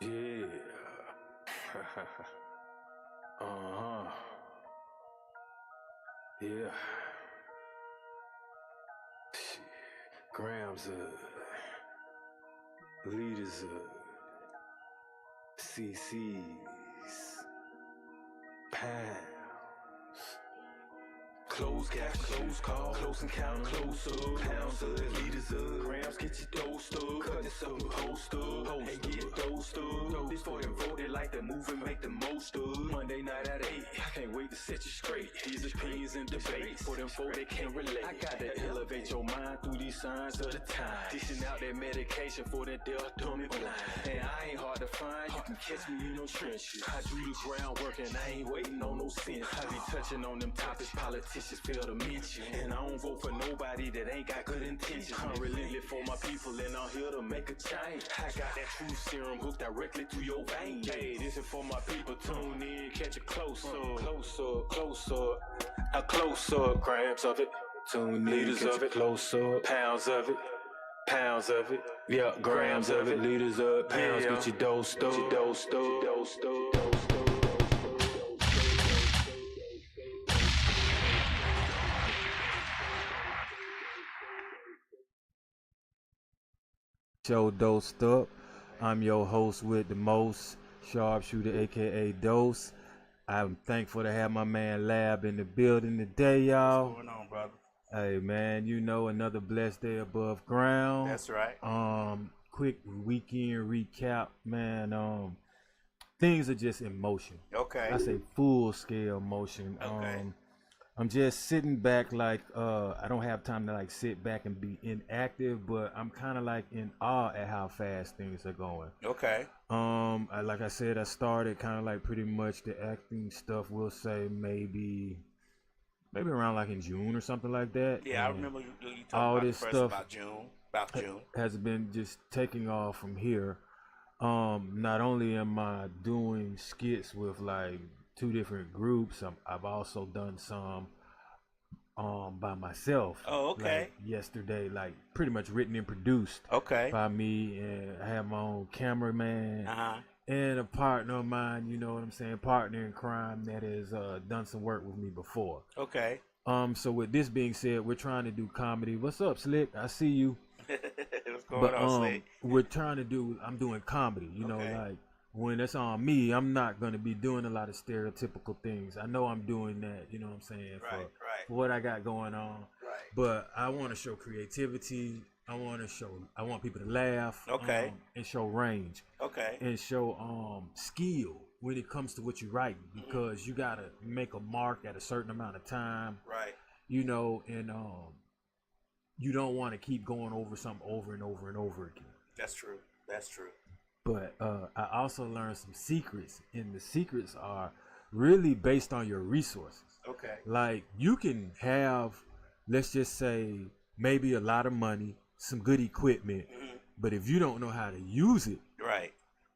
Yeah. uh-huh. Yeah. Shit. Grams leaders CC's pounds. Close gap, close call, close encounter, close up, pounds of, liters of, grams, get your dose up, cut this up, post up, and get dosed up. This for them voted like the move and make the most of. Monday night at 8, I can't wait to set you straight. These opinions and debates, for them folk that can't relate. I gotta elevate your mind through these signs of the time. Dishing out that medication for that deaf, dumb, and blind. And I ain't hard to find, you can catch me in no trenches. I do the groundwork and I ain't waiting on no sense. I be touching on them topics politicians fail to mention. And I don't vote for nobody that ain't got good intentions. I'm relentless for my people and I'm here to make a change. I got that truth serum hooked directly to your vein. Hey, this is for my people, tune in, catch it close up, close up, close up, a close up, grams of it, tune liters of it, close up, pounds of it. Pounds of it, yeah, grams of it, liters of pounds, get your dose, get your dose, dose, dose. Show Dosed Up. I'm your host with the most, Sharpshooter, aka Dose. I'm thankful to have my man Lab in the building today, y'all. What's going on, brother? Hey man, you know, another blessed day above ground. That's right. Quick weekend recap, man. Things are just in motion. Okay. I say full scale motion. Okay. I'm just sitting back like I don't have time to like sit back and be inactive, but I'm kind of like in awe at how fast things are going. Okay. Like I said, I started kind of like pretty much the acting stuff. We'll say maybe around like in June or something like that. Yeah, I And remember you all talking this about stuff about June. has been just taking off from here. Not only am I doing skits with like 2 different groups, I've also done some by myself. Oh, okay. Like yesterday, like pretty much written and produced Okay. by me, and I have my own cameraman Uh-huh. and a partner of mine, you know what I'm saying, partner in crime that has done some work with me before. Okay. So with this being said, we're trying to do comedy. What's up, Slick? I see you. What's going But on, Slick? I'm doing comedy, you know, Okay. like when it's on me, I'm not gonna be doing a lot of stereotypical things. I know I'm doing that, you know what I'm saying, Right. for what I got going on. Right. But I want to show creativity. I want people to laugh. Okay. And show range Okay. and show skill when it comes to what you write, because you gotta make a mark at a certain amount of time, Right. you know, and you don't want to keep going over something over and over and over again. That's true. That's true. But I also learned some secrets, and the secrets are really based on your resources. Okay. Like you can have, let's just say, maybe a lot of money, some good equipment, but if you don't know how to use it, Right.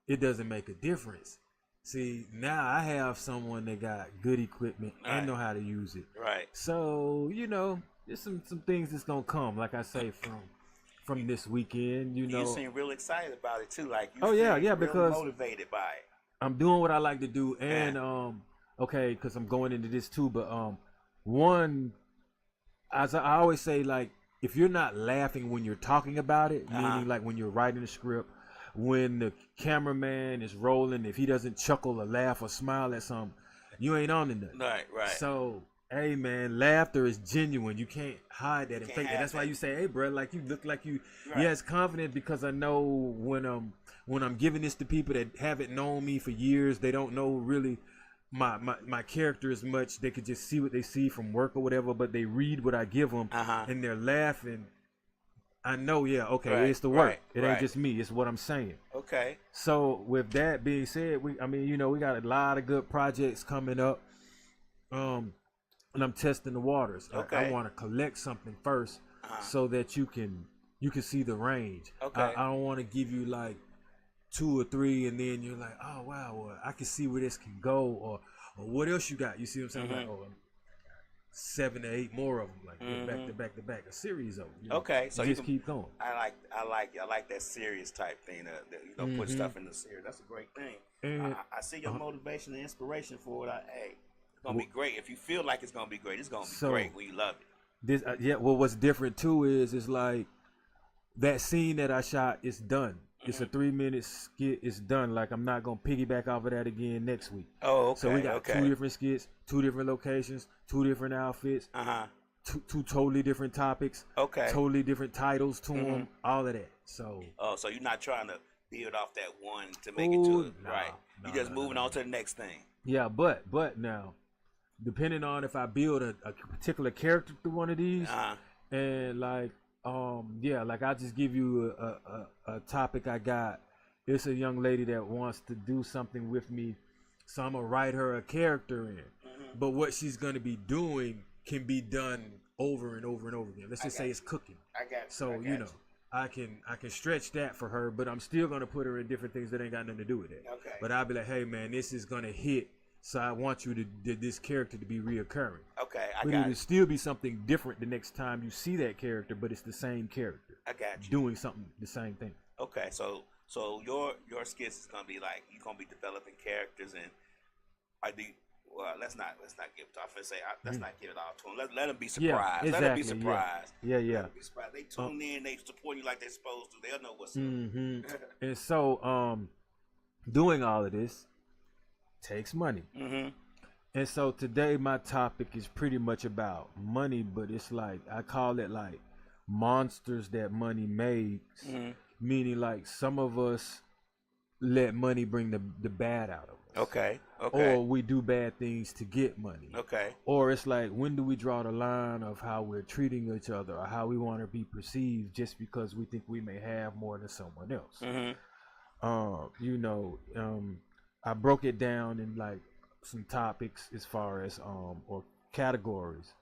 it doesn't make a difference. See, now I have someone that got good equipment Right. and know how to use it. Right. So, you know, there's some things that's gonna come, like I say, from this weekend, you know. You seem real excited about it too. Like you Oh, yeah, seem yeah, really because motivated by it. I'm doing what I like to do, and okay, because I'm going into this too. But one, as I always say, like if you're not laughing when you're talking about it, meaning like when you're writing a script, when the cameraman is rolling, if he doesn't chuckle or laugh or smile at something, you ain't on to nothing. Right. Right. So, hey man, laughter is genuine. You can't hide that and can't fake that. hide That's why that. you say, hey bro, like you look like you. Right. Yeah, it's confident because I know when I'm giving this to people that haven't known me for years, they don't know really my character as much. They could just see what they see from work or whatever, but they read what I give them and they're laughing. I know, yeah, okay, Right, it's the work. right, It ain't right. just me. It's what I'm saying. Okay. So with that being said, we got a lot of good projects coming up. And I'm testing the waters. I Okay. want to collect something first so that you can see the range. Okay. I don't want to give you like 2 or 3 and then you're like, oh wow, well, I can see where this can go, or what else you got. You see what I'm saying? Like, oh, 7 to 8 more of them, like back to back to back, a series of them. You know? Okay, so you just keep going. I like that serious type thing. Put stuff in the series. That's a great thing. And, I see your motivation and inspiration for it. It's gonna be great. If you feel like it's gonna be great, it's gonna be great when you love it. This, well, what's different too is like that scene that I shot is done. It's a 3-minute skit. It's done. Like, I'm not gonna piggyback off of that again next week. Oh, okay. So we got 2 different skits, 2 different locations, 2 different outfits, two totally different topics, totally different titles to them, all of that. So. Oh, so you're not trying to build off that one to make it to it, right? You're just moving on to the next thing. Yeah, but now, depending on if I build a particular character through one of these, and like. Like I'll just give you a topic I got. It's a young lady that wants to do something with me, so I'm gonna write her a character in. But what she's gonna be doing can be done over and over and over again. Let's just say it's cooking. I got you. So I can stretch that for her, but I'm still gonna put her in different things that ain't got nothing to do with it. Okay. But I'll be like, hey man, this is gonna hit. So I want you to this character to be reoccurring. Okay, but it'll still be something different the next time you see that character, but it's the same character. I got you. Doing something, the same thing. Okay, so your skits is gonna be like you're gonna be developing characters, and let's not give it off and say let's not give it all to them. Let them be surprised. Yeah, exactly, let them be surprised. Yeah. Let them be surprised. They tune in, they support you like they're supposed to. They'll know what's up. And so doing all of this takes money. And so today my topic is pretty much about money, but it's like I call it like monsters that money makes, meaning like some of us let money bring the bad out of us. Okay. Or we do bad things to get money. Okay. Or it's like, when do we draw the line of how we're treating each other or how we want to be perceived just because we think we may have more than someone else? I broke it down in like some topics as far as or categories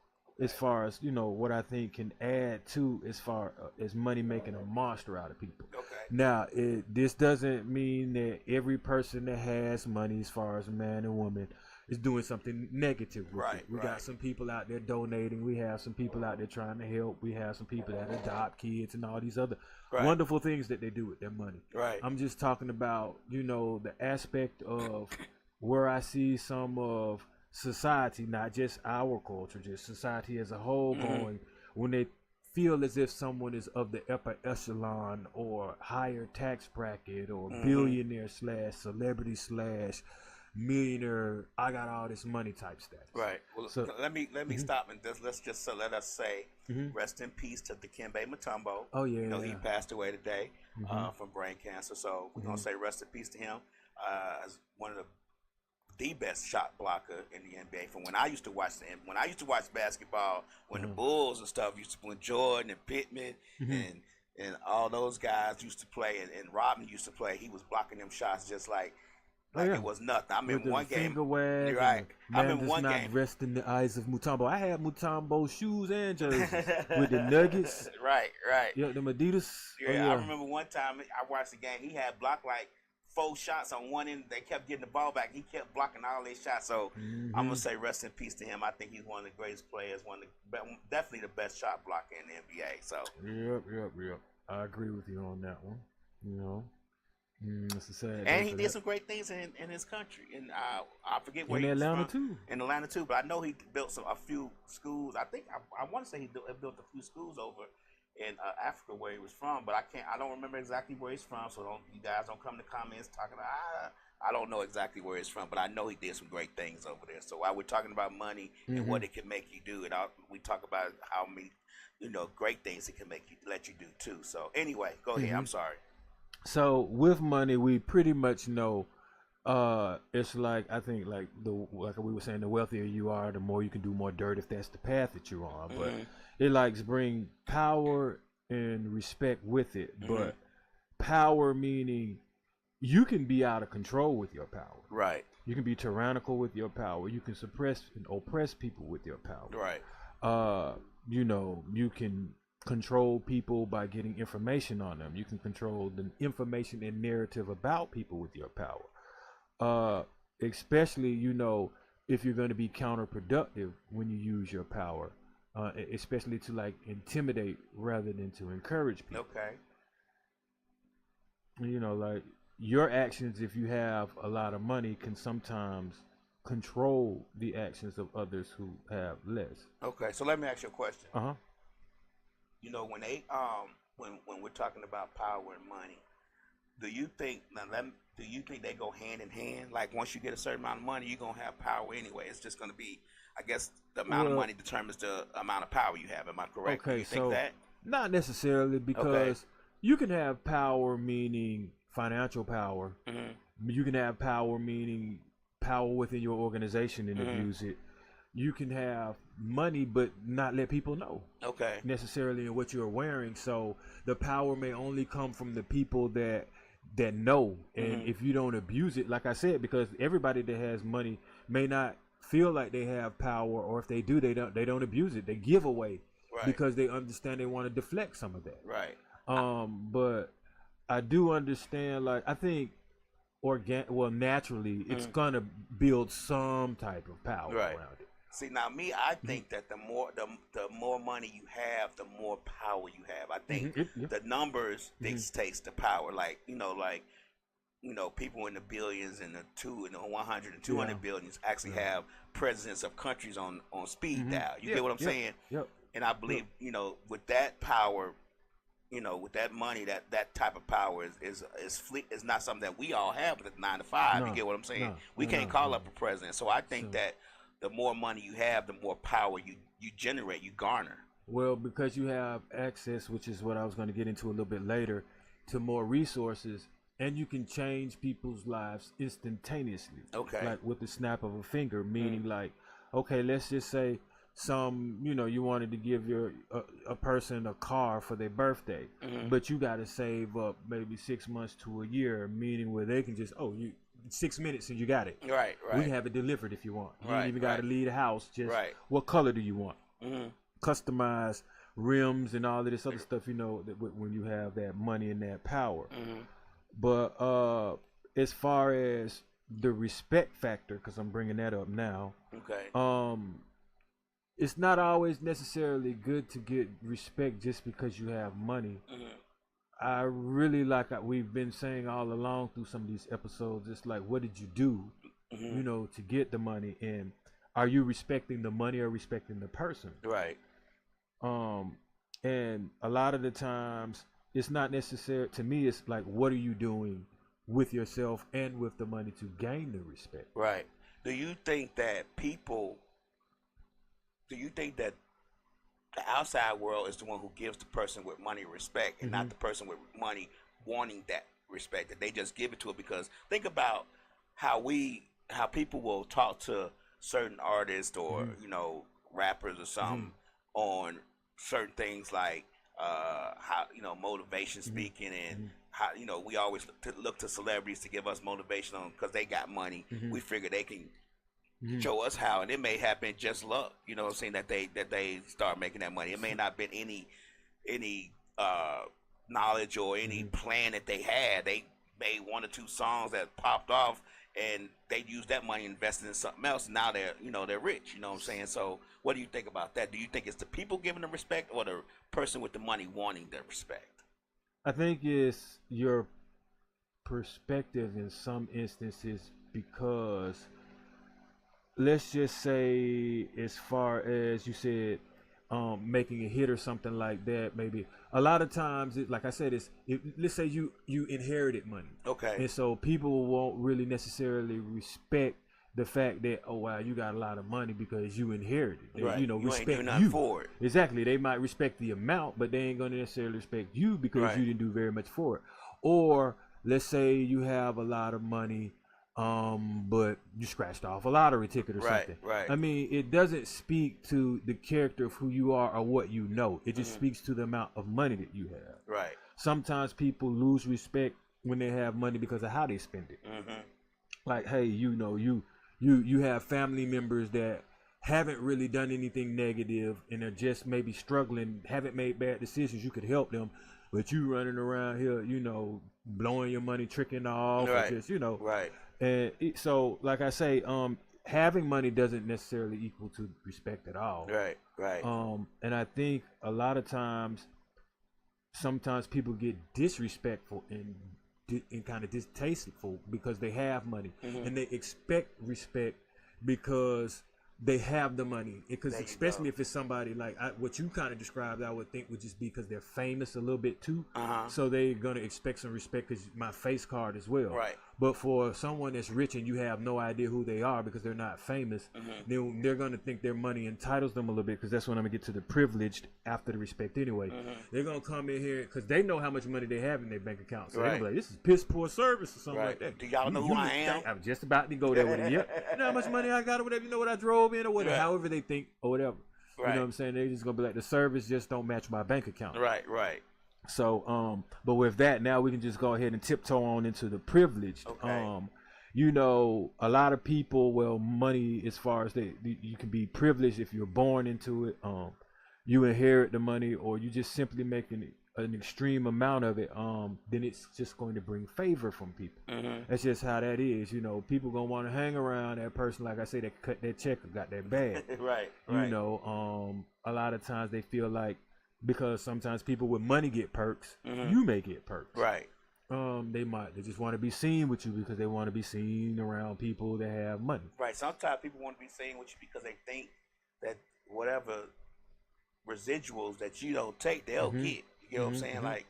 as far as what I think can add to as far as money making a monster out of people. Now this doesn't mean that every person that has money, as far as a man and woman, is doing something negative with it. We got some people out there donating. We have some people out there trying to help. We have some people that adopt kids and all these other wonderful things that they do with their money. I'm just talking about, the aspect of where I see some of society, not just our culture, just society as a whole, going when they feel as if someone is of the upper echelon or higher tax bracket or billionaire / celebrity / millionaire, I got all this money type status. Right. Well, so let me stop and let us say rest in peace to Dikembe Mutombo. Oh yeah. He passed away today from brain cancer. So we're gonna say rest in peace to him. As one of the best shot blocker in the NBA. From when I used to watch basketball, when the Bulls and stuff used to play, Jordan and Pittman and all those guys used to play, and Rodman used to play. He was blocking them shots just like it was nothing. I remember one game. You're right. I remember one game. Rest in the eyes of Mutombo. I had Mutombo shoes and jerseys with the Nuggets. Right. Yeah, the Adidas. Yeah, I remember one time I watched the game. He had blocked like 4 shots on one end. They kept getting the ball back. He kept blocking all these shots. So I'm gonna say rest in peace to him. I think he's one of the greatest players. Definitely the best shot blocker in the NBA. So. Yep. I agree with you on that one. It's a sad. And he did some great things in his country. And I forget where he was from. In Atlanta too. But I know he built a few schools. I think I want to say he built a few schools over in Africa where he was from, but I don't remember exactly where he's from, so you guys don't come to comments talking about I don't know exactly where he's from, but I know he did some great things over there. So while we're talking about money and what it can make you do, and we talk about how many great things it can let you do too. So anyway, go ahead. I'm sorry. So with money, we pretty much know it's like, I think like we were saying, the wealthier you are, the more you can do more dirt if that's the path that you're on. But it likes bring power and respect with it. But power meaning you can be out of control with your power. Right. You can be tyrannical with your power. You can suppress and oppress people with your power. Right. You can control people by getting information on them. You can control the information and narrative about people with your power. Especially, if you're going to be counterproductive when you use your power, especially to like intimidate rather than to encourage people. Okay. You know, like your actions, if you have a lot of money, can sometimes control the actions of others who have less. Okay, so let me ask you a question. Uh-huh. You know, when they when we're talking about power and money, do you think they go hand in hand? Like once you get a certain amount of money, you're gonna have power anyway. It's just gonna be, I guess, the amount of money determines the amount of power you have. Am I correct? Okay, do you think that? Not necessarily, because you can have power meaning financial power. You can have power meaning power within your organization and abuse it. You can have money but not let people know necessarily in what you're wearing. So the power may only come from the people that know. And if you don't abuse it, like I said, because everybody that has money may not feel like they have power, or if they do, they don't abuse it. They give away because they understand they want to deflect some of that. Right. But I do understand, like, I think naturally it's gonna build some type of power around it. See, now me, I think that the more money you have, the more power you have. I think the numbers dictates the power. Like people in the billions and the 100 and 200 billions actually have presidents of countries on speed dial. You get what I'm saying? Yep. And I believe with that power, with that money, that type of power is not something that we all have with a 9 to 5. You get what I'm saying? We can't call up a president. So I think that the more money you have, the more power you generate, you garner. Well, because you have access, which is what I was going to get into a little bit later, to more resources, and you can change people's lives instantaneously. Okay. Like with the snap of a finger, meaning like, okay, let's just say you wanted to give a person a car for their birthday, but you got to save up maybe 6 months to a year, meaning where they can just, 6 minutes and you got it. Right. We have it delivered if you want. You don't even got to leave the house. Just what color do you want? Customize rims and all of this other stuff, when you have that money and that power. But as far as the respect factor, because I'm bringing that up now. Okay. It's not always necessarily good to get respect just because you have money. I really we've been saying all along through some of these episodes, it's like, what did you do, to get the money? And are you respecting the money or respecting the person? Right. And a lot of the times it's not necessary. To me, it's like, what are you doing with yourself and with the money to gain the respect? Right. Do you think that the outside world is the one who gives the person with money respect, and not the person with money wanting that respect, that they just give it to it? Because think about how people will talk to certain artists or rappers or something on certain things like how motivation speaking, and how we always look to celebrities to give us motivation on, because they got money. We figure they can show us how, and it may have been just luck, saying that they start making that money. It may not been any knowledge or any plan that they had. They made 1 or 2 songs that popped off, and they used that money and invested in something else. And now they're rich. You know what I'm saying? So what do you think about that? Do you think it's the people giving them respect, or the person with the money wanting their respect? I think it's your perspective in some instances, because let's just say, as far as you said, making a hit or something like that, maybe a lot of times, like I said, let's say you inherited money. Okay. And so people won't really necessarily respect the fact that, oh wow, you got a lot of money because you inherited. They, right. You respect ain't do nothing for it. Exactly. They might respect the amount, but they ain't gonna necessarily respect you because you didn't do very much for it. Or let's say you have a lot of money, but you scratched off a lottery ticket or something. Right. I mean, it doesn't speak to the character of who you are or what you know. It just speaks to the amount of money that you have. Right. Sometimes people lose respect when they have money because of how they spend it. Like, hey, you have family members that haven't really done anything negative and are just maybe struggling, haven't made bad decisions. You could help them, but you running around here, blowing your money, tricking off, or just, Right. And so, like I say, having money doesn't necessarily equal to respect at all. Right. And I think a lot of times, sometimes people get disrespectful and kind of distasteful because they have money, and they expect respect because they have the money. Because especially if it's somebody like what you kind of described, I would think would just be because they're famous a little bit too. So they're gonna expect some respect because my face card as well. Right. But for someone that's rich and you have no idea who they are because they're not famous, then they're gonna think their money entitles them a little bit, because that's when I'm gonna get to the privileged after the respect anyway. They're gonna come in here because they know how much money they have in their bank account. So they're gonna be like, this is piss poor service or something like that. Do y'all know who I am? I'm just about to go there with it. Yep. You know how much money I got or whatever. You know what I drove in or whatever. However they think or whatever. You know what I'm saying? They're just gonna be like, the service just don't match my bank account. Right. So, but with that, now we can just go ahead and tiptoe on into the privileged. Okay. You know, a lot of people, well, money, as far as you can be privileged if you're born into it. You inherit the money, or you just simply make an extreme amount of it. Then it's just going to bring favor from people. That's just how that is. You know, people gonna want to hang around that person, like I say, that cut that check or got that bag. Right. You know, a lot of times they feel like, because sometimes people with money get perks, you may get perks. Right. They just want to be seen with you because they want to be seen around people that have money. Right. Sometimes people want to be seen with you because they think that whatever residuals that you don't take, they'll get. You know what I'm saying? Like,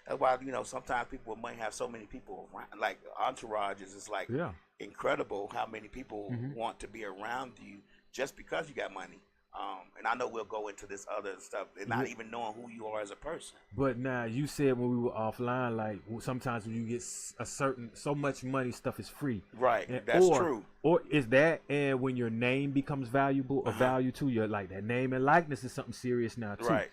that's why, you know, sometimes people with money have so many people around, like entourages. It's like incredible how many people want to be around you just because you got money. And I know we'll go into this other stuff and not even knowing who you are as a person. But now, you said when we were offline, like, sometimes when you get so much money, stuff is free. Right. And, that's true. Or is that, and when your name becomes valuable or value to you, like that name and likeness is something serious now too. Right.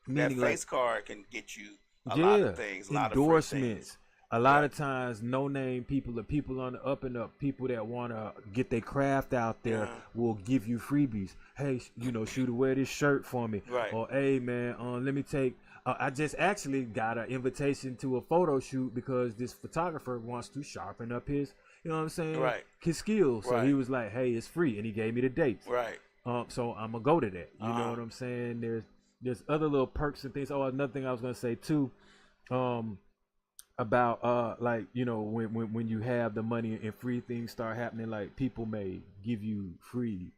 Meaning, that face card can get you a lot of things, a lot of endorsements. A lot of times, no-name people or people on the up and up, people that want to get their craft out there will give you freebies. Hey, you know, shooter, wear this shirt for me. Right. Or, hey, man, let me take, I just actually got an invitation to a photo shoot because this photographer wants to sharpen up his, you know what I'm saying? Right. His skills. So he was like, hey, it's free. And he gave me the dates. Right. So I'm going to go to that. You know what I'm saying? There's other little perks and things. Oh, another thing I was going to say, too. About like, you know, when you have the money and free things start happening, like people may give you free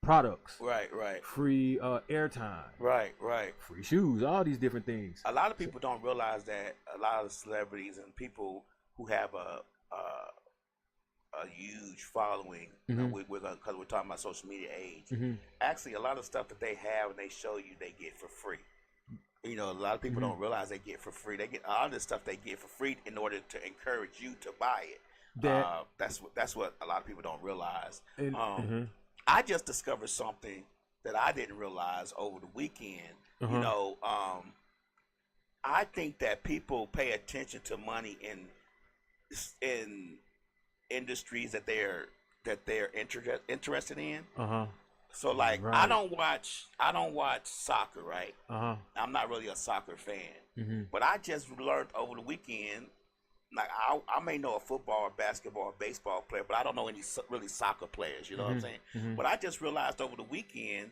products, right, free airtime, right, free shoes, all these different things. A lot of people don't realize that a lot of celebrities and people who have a huge following, you know, because we're talking about social media age, actually a lot of stuff that they have and they show you, they get for free. You know, a lot of people don't realize they get for free. They get all this stuff they get for free in order to encourage you to buy it. That's what a lot of people don't realize. I just discovered something that I didn't realize over the weekend. You know, I think that people pay attention to money in industries that they're interested in. So like I don't watch soccer, right? I'm not really a soccer fan. But I just learned over the weekend, like I may know a football or basketball or baseball player, but I don't know any really soccer players, you know what I'm saying? But I just realized over the weekend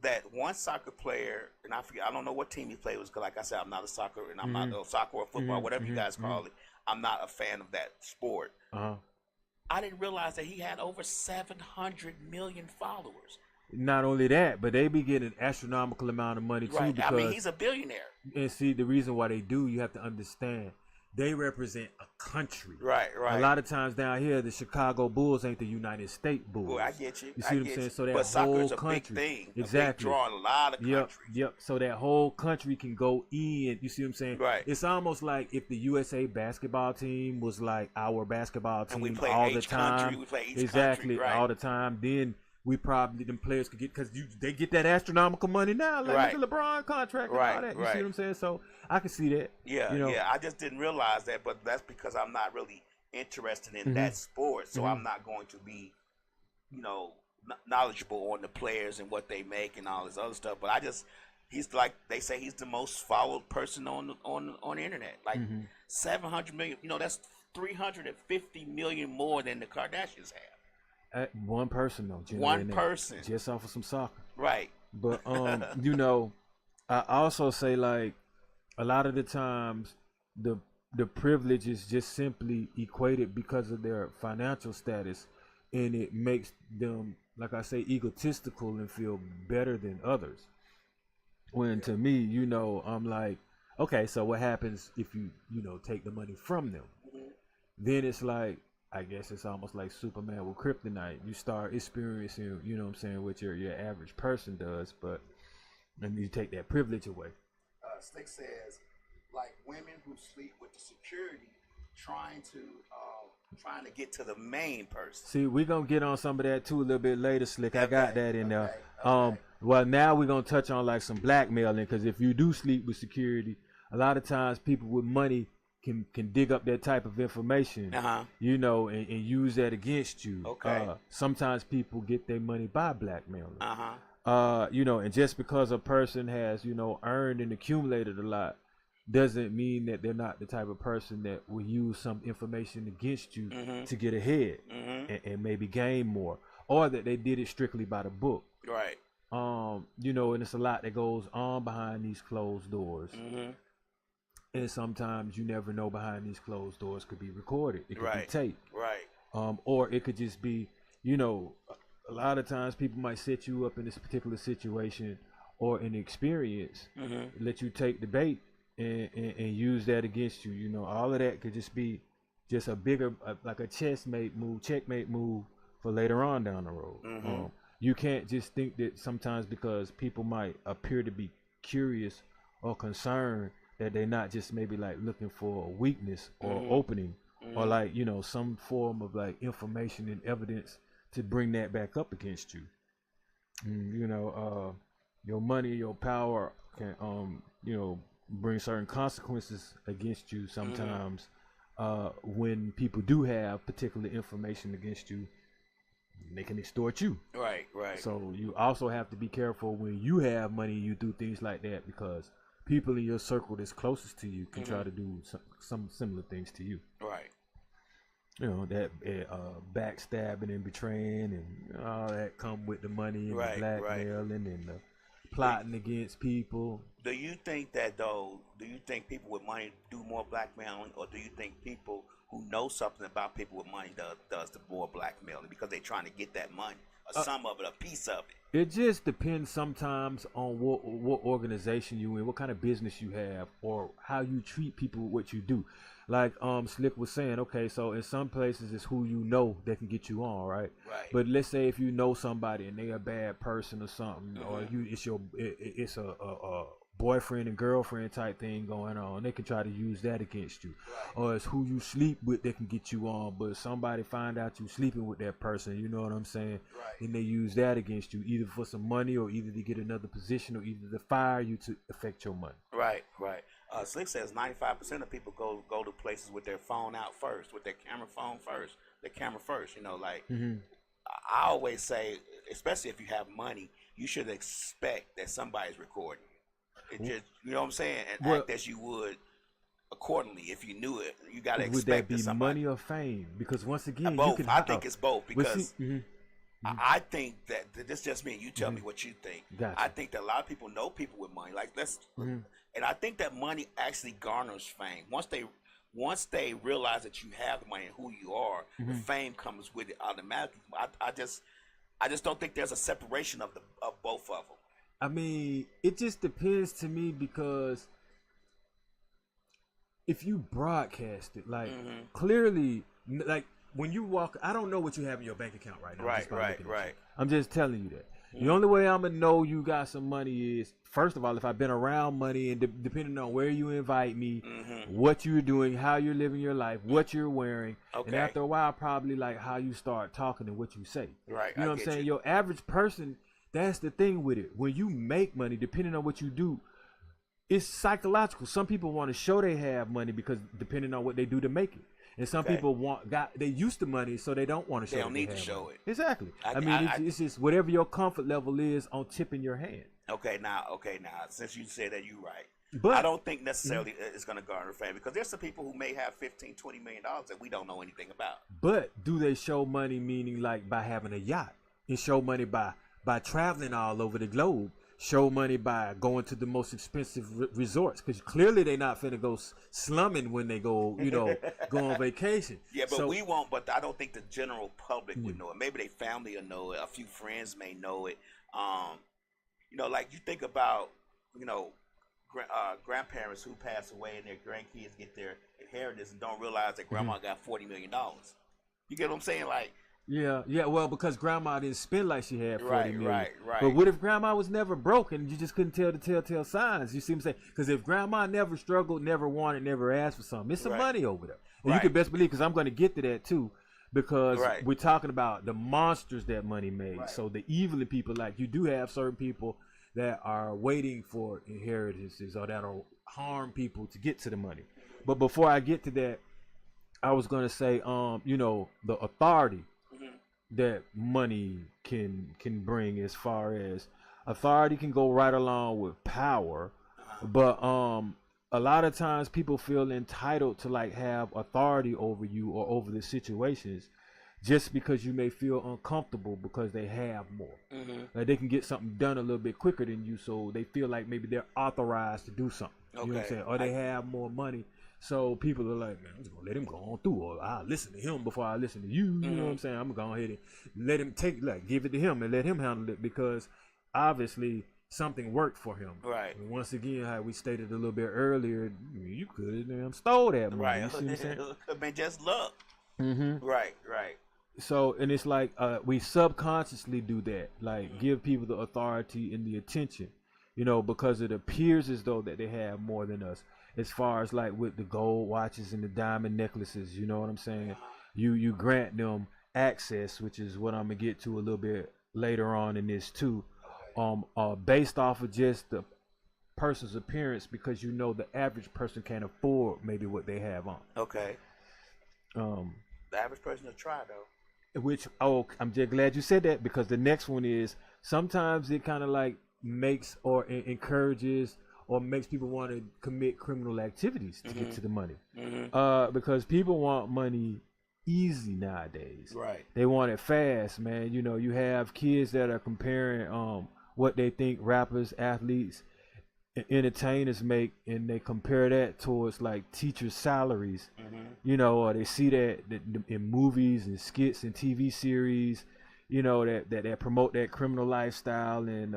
that one soccer player, and I don't know what team he played with, because like I said, I'm not a soccer, and I'm not a soccer or football, whatever you guys call it. I'm not a fan of that sport. I didn't realize that he had over 700 million followers. Not only that, but they be getting an astronomical amount of money too. Right. Because, I mean, he's a billionaire. And see, the reason why they do, you have to understand, they represent a country. Right. A lot of times down here, the Chicago Bulls ain't the United States Bulls. Well, I get you. You see what I'm saying? So that but whole soccer's country, a big thing. exactly, a big draw in a lot of countries. Yep. So that whole country can go in. You see what I'm saying? Right. It's almost like if the USA basketball team was like our basketball team and we play all each the time. Country, we play each exactly, country, all the time. Then we probably, them players could get, because they get that astronomical money now, like the LeBron contract and all that. You see what I'm saying? So I can see that. Yeah, you know? I just didn't realize that, but that's because I'm not really interested in that sport, so I'm not going to be, you know, knowledgeable on the players and what they make and all this other stuff. But he's like, they say he's the most followed person on the internet. Like 700 million, you know, that's 350 million more than the Kardashians have. One person though. One person. Just off of some soccer. Right. But you know, I also say like a lot of the times the privilege is just simply equated because of their financial status, and it makes them, like I say, egotistical and feel better than others. When to me, you know, I'm like, okay, so what happens if you know, take the money from them? Then it's like, I guess it's almost like Superman with kryptonite. You start experiencing, you know what I'm saying, what your average person does, but and you take that privilege away. Slick says, like women who sleep with the security, trying to get to the main person. See, we're gonna get on some of that too a little bit later, Slick. Okay, I got that in there. Okay. Well, now we're gonna touch on like some blackmailing, because if you do sleep with security, a lot of times people with money can dig up that type of information, you know, and use that against you. Okay. Sometimes people get their money by blackmailing. You know, and just because a person has, you know, earned and accumulated a lot, doesn't mean that they're not the type of person that will use some information against you to get ahead and maybe gain more, or that they did it strictly by the book. Right. You know, and it's a lot that goes on behind these closed doors. And sometimes you never know, behind these closed doors could be recorded. It could be taped. Right. Or it could just be, you know, a lot of times people might set you up in this particular situation or an experience, let you take the bait and use that against you. You know, all of that could just be just a bigger, like a checkmate move for later on down the road. You can't just think that sometimes because people might appear to be curious or concerned that they're not just maybe like looking for a weakness or opening or like, you know, some form of like information and evidence to bring that back up against you. You know, your money, your power can, you know, bring certain consequences against you sometimes when people do have particular information against you. They can extort you. Right. So you also have to be careful when you have money, you do things like that, because people in your circle that's closest to you can try to do some similar things to you. Right. You know, that backstabbing and betraying and all that come with the money and the blackmailing and the plotting against people. Do you think that though? Do you think people with money do more blackmailing, or do you think people who know something about people with money does the more blackmailing because they're trying to get that money, or some of it, a piece of it? It just depends sometimes on what organization you in, what kind of business you have, or how you treat people with what you do. Like Slick was saying, okay, so in some places it's who you know that can get you on, right? But let's say if you know somebody and they're a bad person or something, or it's a boyfriend and girlfriend type thing going on, they can try to use that against you. Or it's who you sleep with that can get you on, but if somebody find out you sleeping with that person, you know what I'm saying, and they use that against you, either for some money or either to get another position or either to fire you to affect your money. Right. Slick says 95% of people go to places with their phone out first, with their camera first. You know, like I always say, especially if you have money, you should expect that somebody's recording. It just, you know what I'm saying, and act as you would accordingly. If you knew it, you gotta expect. Would that be money or fame? Because once again, both. I think it's both, because I think that this just me. You tell me what you think. Gotcha. I think that a lot of people know people with money. Like and I think that money actually garners fame. Once they realize that you have the money and who you are, the fame comes with it automatically. I just don't think there's a separation of both of them. I mean, it just depends to me, because if you broadcast it, like clearly, like when you walk, I don't know what you have in your bank account right now. Right. I'm just telling you that. The only way I'm gonna know you got some money is, first of all, if I've been around money, and depending on where you invite me, what you're doing, how you're living your life, what you're wearing, and after a while, probably like how you start talking and what you say. Right. You know what I'm saying? Your average person. That's the thing with it. When you make money, depending on what you do, it's psychological. Some people want to show they have money because depending on what they do to make it. And some people they used to money, so they don't want to show it. They don't need to show it. Exactly. I mean, it's just whatever your comfort level is on tipping your hand. Okay, now, since you said that, you're right. But I don't think necessarily it's going to garner fame because there's some people who may have $15-20 million that we don't know anything about. But do they show money, meaning like by having a yacht, and show money by traveling all over the globe? Show money by going to the most expensive resorts, because clearly they're not finna go slumming when they go, go on vacation. Yeah, but we won't. But I don't think the general public would know it. Maybe their family will know it. A few friends may know it. Like you think about, grandparents who pass away and their grandkids get their inheritance and don't realize that grandma got $40 million. You get what I'm saying? Like. Yeah. Well, because grandma didn't spend like she had 40 million. Right. But what if grandma was never broken? You just couldn't tell the telltale signs. You see what I'm saying? Because if grandma never struggled, never wanted, never asked for something, it's some money over there. And you can best believe, because I'm going to get to that too, because we're talking about the monsters that money made. Right. So the evil people, like you do have certain people that are waiting for inheritances or that'll harm people to get to the money. But before I get to that, I was going to say, the authority that money can bring, as far as authority can go right along with power, but a lot of times people feel entitled to like have authority over you or over the situations just because you may feel uncomfortable because they have more. Like they can get something done a little bit quicker than you, so they feel like maybe they're authorized to do something. You know what I'm saying? Or they have more money. So people are like, man, I'm just gonna let him go on through, or I'll listen to him before I listen to you. You know what I'm saying? I'm gonna go ahead and let him give it to him and let him handle it, because obviously something worked for him. Right. And once again, how we stated a little bit earlier, you could have stole that money. Right. You see what I'm saying? It could have been just luck. Right. So, and it's like we subconsciously do that, like give people the authority and the attention, because it appears as though that they have more than us. As far as like with the gold watches and the diamond necklaces, you know what I'm saying? You grant them access, which is what I'm gonna get to a little bit later on in this too, based off of just the person's appearance, because the average person can't afford maybe what they have on. Okay. The average person will try though. Which I'm just glad you said that, because the next one is sometimes it kind of like makes or encourages or makes people want to commit criminal activities to get to the money. Because people want money easy nowadays. Right. They want it fast, man. You have kids that are comparing what they think rappers, athletes, and entertainers make, and they compare that towards like teachers' salaries. Or they see that in movies and skits and TV series, that promote that criminal lifestyle, and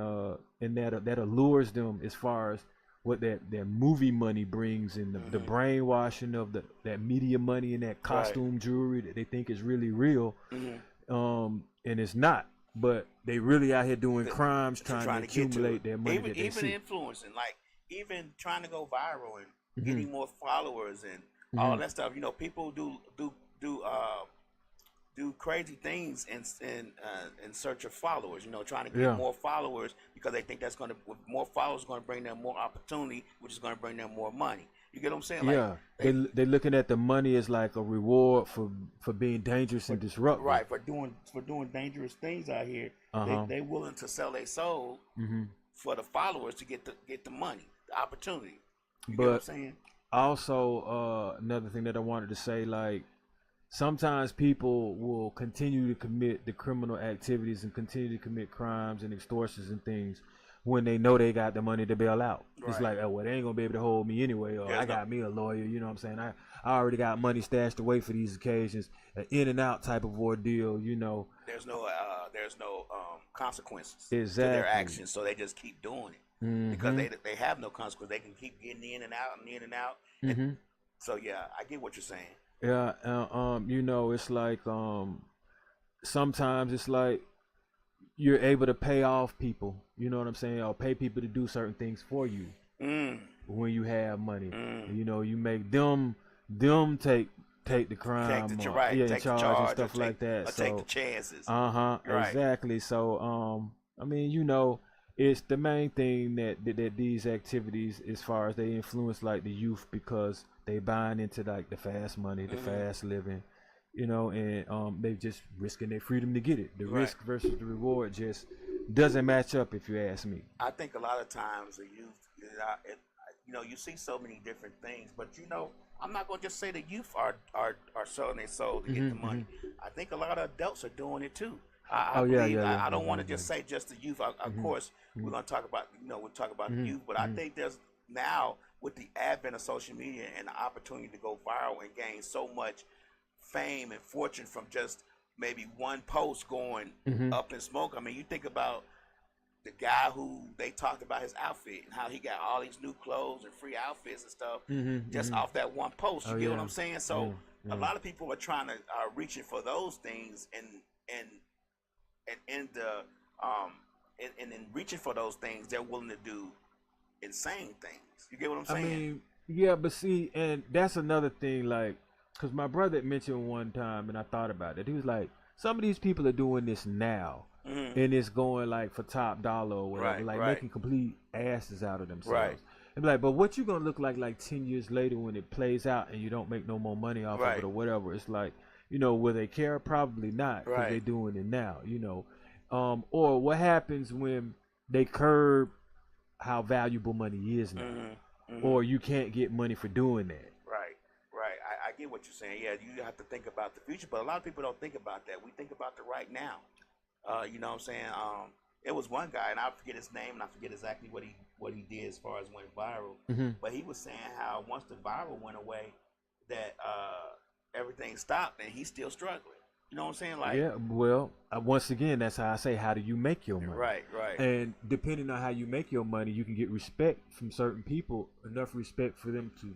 that allures them as far as what that movie money brings, and the brainwashing of that media money and that costume jewelry that they think is really real, and it's not. But they really out here doing crimes trying to accumulate that money. Even influencing, like even trying to go viral and getting more followers and all that stuff. People do crazy things in search of followers. Trying to get more followers because they think that's with more followers going to bring them more opportunity, which is going to bring them more money. You get what I'm saying? Yeah, like, they're looking at the money as like a reward for being dangerous and disruptive. Right, for doing dangerous things out here. They willing to sell their soul for the followers to get the money, the opportunity. You get what I'm saying? Also, another thing that I wanted to say, like, sometimes people will continue to commit the criminal activities and continue to commit crimes and extortions and things when they know they got the money to bail out. Right. It's like, they ain't gonna be able to hold me anyway, or I got me a lawyer, you know what I'm saying? I already got money stashed away for these occasions, an in and out type of ordeal, There's no consequences to their actions, so they just keep doing it because they have no consequence. They can keep getting in and out and in and out. And so yeah, I get what you're saying. Yeah, it's like sometimes it's like you're able to pay off people, you know what I'm saying, or pay people to do certain things for you when you have money. You make them take the crime, take the charge and stuff like that. Or take the chances. Exactly. So it's the main thing that these activities, as far as they influence like the youth, because they buying into like the fast money, the fast living, and they just risking their freedom to get it. The risk versus the reward just doesn't match up, if you ask me. I think a lot of times the youth, you see so many different things, but I'm not gonna just say the youth are selling their soul to get the money. I think a lot of adults are doing it too. I believe. I don't want to just say just the youth. Of course, we're gonna talk about we'll talk about the youth, but I think there's now with the advent of social media and the opportunity to go viral and gain so much fame and fortune from just maybe one post going up in smoke. I mean, you think about the guy who they talked about his outfit and how he got all these new clothes and free outfits and stuff just off that one post. You get what I'm saying? So a lot of people are trying to reaching for those things and in reaching for those things, they're willing to do insane things. You get what I'm saying? I mean, yeah, but see, and that's another thing, like, because my brother mentioned one time, and I thought about it. He was like, some of these people are doing this now. And it's going like for top dollar or whatever, making complete asses out of themselves. And be like, but what you gonna look like 10 years later when it plays out and you don't make no more money off of it or whatever? It's like, will they care? Probably not, because they're doing it now. Or what happens when they curb how valuable money is now, or you can't get money for doing that. Right. I get what you're saying. Yeah, you have to think about the future, but a lot of people don't think about that. We think about the right now. You know what I'm saying? It was one guy, and I forget his name, and I forget exactly what he did as far as went viral. But he was saying how once the viral went away, that everything stopped, and he's still struggling. You know what I'm saying? Like, yeah. Well, once again, that's how I say, how do you make your money? Right. And depending on how you make your money, you can get respect from certain people, enough respect for them to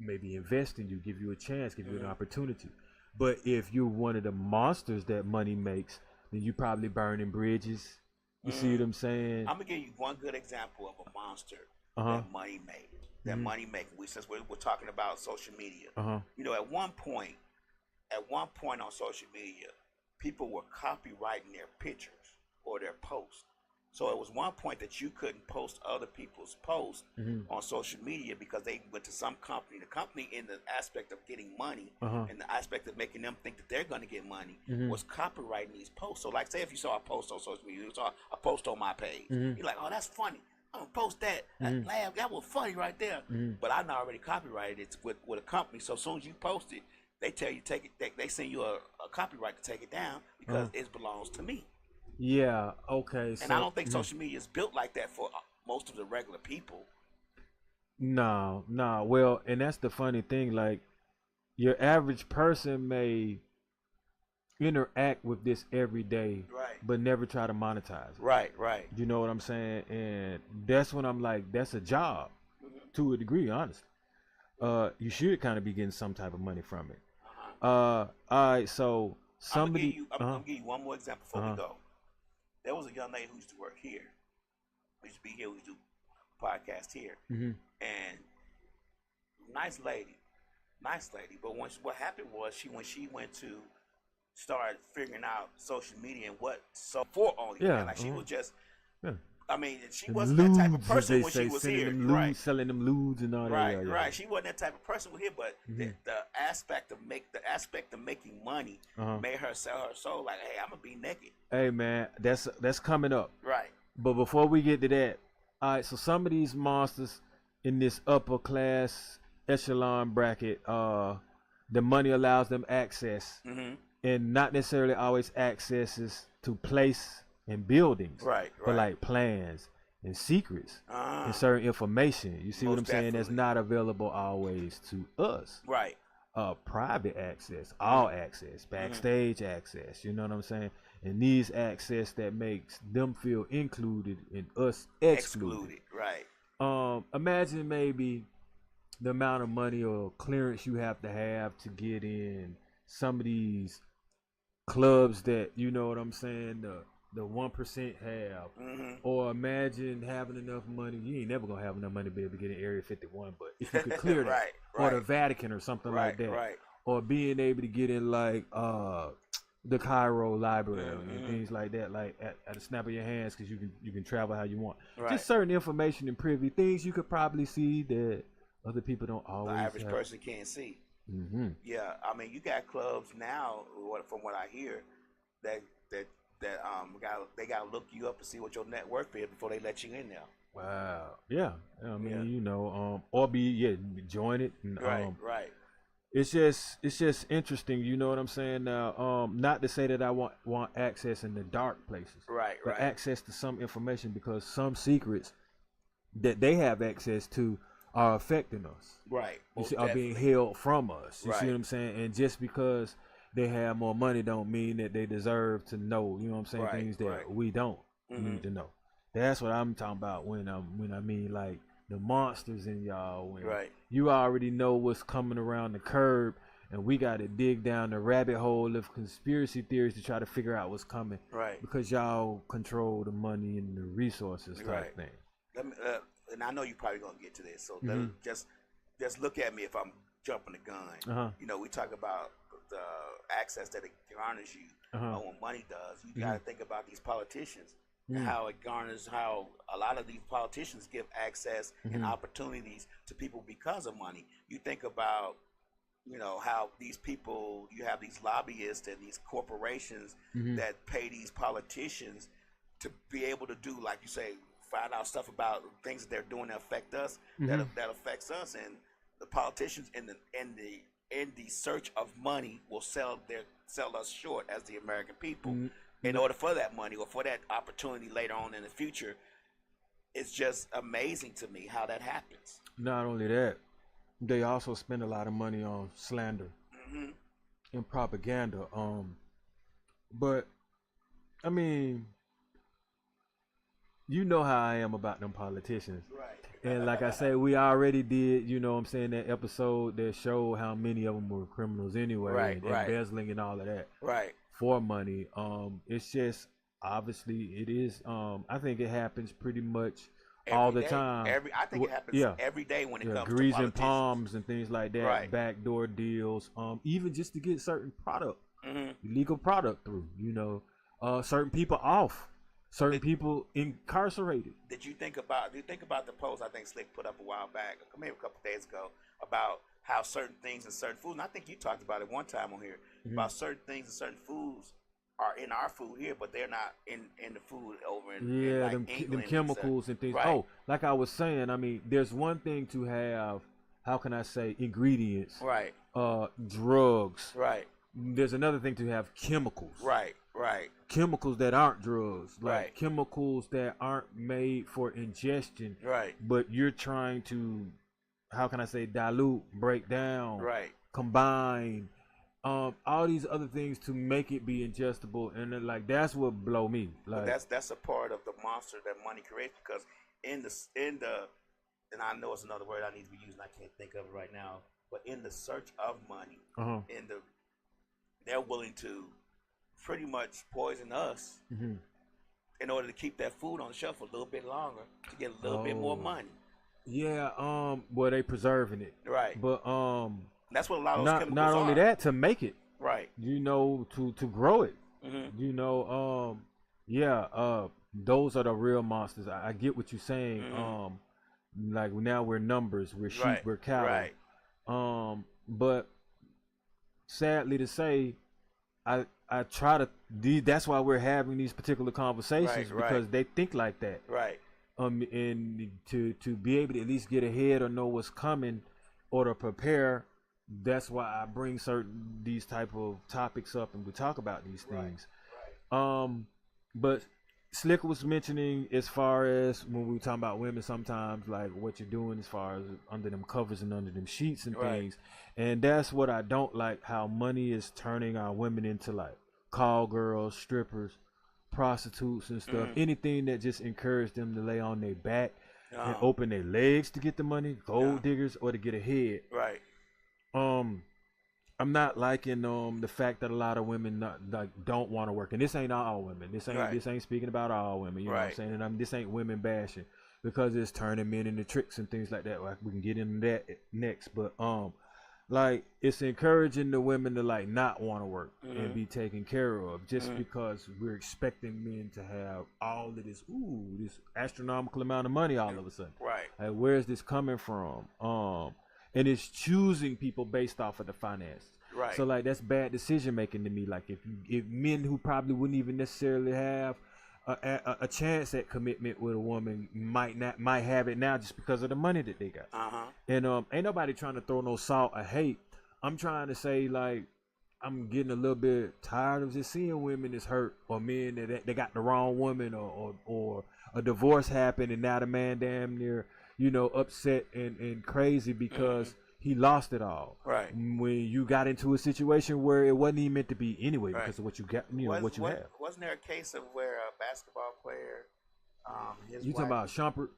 maybe invest in you, give you a chance, give you an opportunity. But if you're one of the monsters that money makes, then you probably burning bridges. You see what I'm saying? I'm gonna give you one good example of a monster that money made. That money making. Since we're talking about social media, at one point on social media, people were copywriting their pictures or their posts. So it was one point that you couldn't post other people's posts on social media because they went to some company. The company, in the aspect of getting money and the aspect of making them think that they're going to get money, was copywriting these posts. So, like, say if you saw a post on social media, you saw a post on my page, you're like, oh, that's funny. I'm going to post that. That was funny right there. But I already copyrighted it with a company. So as soon as you post it, they tell you take it. They send you a copyright to take it down because it belongs to me. Yeah, okay. And I don't think social media is built like that for most of the regular people. No. Well, and that's the funny thing. Like, your average person may interact with this every day, but never try to monetize it. Right. You know what I'm saying? And that's when I'm like, that's a job to a degree, honestly. You should kind of be getting some type of money from it. All right, so somebody... I'm going to give you one more example before we go. There was a young lady who used to work here. We used to be here. We used to do podcast here. And nice lady. But what happened was when she went to start figuring out social media and for OnlyFans, she was just... I mean, she wasn't that type of person when she was here. Selling them lewds and all that. Right. She wasn't that type of person here, but the aspect of making money made her sell her soul. Like, hey, I'm gonna be naked. Hey, man, that's coming up. Right. But before we get to that, all right. So some of these monsters in this upper class echelon bracket, the money allows them access, and not necessarily always accesses to place and buildings, but like plans and secrets and certain information. You see what I'm saying? That's not available always to us. Right. Private access, all access, backstage access. You know what I'm saying? And these access that makes them feel included and us excluded. Right. Imagine maybe the amount of money or clearance you have to get in some of these clubs that, you know what I'm saying, the 1% have, or imagine having enough money. You ain't never gonna have enough money to be able to get in Area 51, but if you could clear that, or the Vatican or something like that, or being able to get in like the Cairo Library and things like that, like at a snap of your hands, because you can travel how you want. Just certain information and privy things you could probably see that other people don't always. The average person can't see. Yeah, I mean, you got clubs now, from what I hear, that they gotta look you up and see what your net worth is before they let you in there. Wow. Yeah. I mean, Yeah. you know, or join it. And, Right. it's just interesting. You know what I'm saying? Now, not to say that I want access in the dark places, Right. but access to some information because some secrets that they have access to are affecting us. Right. You see, are being held from us. You see Right. what I'm saying? And just because they have more money don't mean that they deserve to know. You know what I'm saying? Right, Things that right. we don't need to know. That's what I'm talking about when I mean like the monsters in y'all. When Right. you already know what's coming around the curb, and we got to dig down the rabbit hole of conspiracy theories to try to figure out what's coming. Right. Because y'all control the money and the resources type thing. Let me, and I know you're probably gonna get to this, so just look at me if I'm jumping the gun. You know, we talk about the access that it garners you when money does. You got to think about these politicians and how it garners, how a lot of these politicians give access and opportunities to people because of money. You think about, you know, how these people, you have these lobbyists and these corporations that pay these politicians to be able to do, like you say, find out stuff about things that they're doing that affect us, that affects us, and the politicians in the search of money will sell us short as the American people in order for that money or for that opportunity later on in the future. It's just amazing to me how that happens. Not only that, they also spend a lot of money on slander and propaganda. But I mean, you know how I am about them politicians. Right. And like I say, we already did, you know what I'm saying, that episode that showed how many of them were criminals anyway, and embezzling and all of that for money. It's just, obviously, it is, I think it happens pretty much all the time. I think it happens every day when it comes to politicians. Greasing palms and things like that, backdoor deals, even just to get certain product, illegal product through, you know, certain people off. Certain people incarcerated. Do you think about the post I think Slick put up a while back, maybe a couple days ago, about how certain things and certain foods, and I think you talked about it one time on here, about certain things and certain foods are in our food here, but they're not in the food over in like them chemicals and things. Oh, like I was saying, I mean, there's one thing to have, how can I say, ingredients, drugs. Right. There's another thing to have chemicals. Right. Chemicals that aren't drugs, like chemicals that aren't made for ingestion. Right. But you're trying to, how can I say, dilute, break down, combine, all these other things to make it be ingestible, and then, like, that's what blow me. Like, but that's a part of the monster that money creates, because in the and I know it's another word I need to be using, I can't think of it right now, but in the search of money, they're willing to pretty much poison us in order to keep that food on the shelf a little bit longer to get a little bit more money. Yeah, well, they preserving it. Right. But that's what a lot of those chemicals not only are. that, to make it. Right. You know, to grow it. You know, those are the real monsters. I get what you're saying. Like now we're numbers, we're sheep, we're cattle. Right. But sadly to say, I try to. That's why we're having these particular conversations, because they think like that. Right. And to be able to at least get ahead or know what's coming, or to prepare. That's why I bring these type of topics up and we talk about these things. But Slick was mentioning, as far as when we were talking about women, sometimes like what you're doing as far as under them covers and under them sheets and things. And that's what I don't like, how money is turning our women into like call girls, strippers, prostitutes and stuff. Anything that just encourage them to lay on their back and open their legs to get the money, gold diggers, or to get ahead. Right. I'm not liking the fact that a lot of women don't want to work, and this ain't all women. This ain't speaking about all women. You know what I'm saying? And this ain't women bashing, because it's turning men into tricks and things like that. Like, we can get into that next, but like, it's encouraging the women to like not want to work and be taken care of, just because we're expecting men to have all of this astronomical amount of money all of a sudden. Right. Like, where's this coming from? And it's choosing people based off of the finances. Right. So like, that's bad decision making to me. Like, if men who probably wouldn't even necessarily have a chance at commitment with a woman might have it now just because of the money that they got. And ain't nobody trying to throw no salt or hate. I'm trying to say, like, I'm getting a little bit tired of just seeing women that's hurt, or men that they got the wrong woman, or a divorce happened and now the man damn near, you know, upset and crazy because he lost it all. Right. When you got into a situation where it wasn't even meant to be anyway because of what you got, you know, what you have. Wasn't there a case of where a basketball player, his you wife, talking about Shumpert?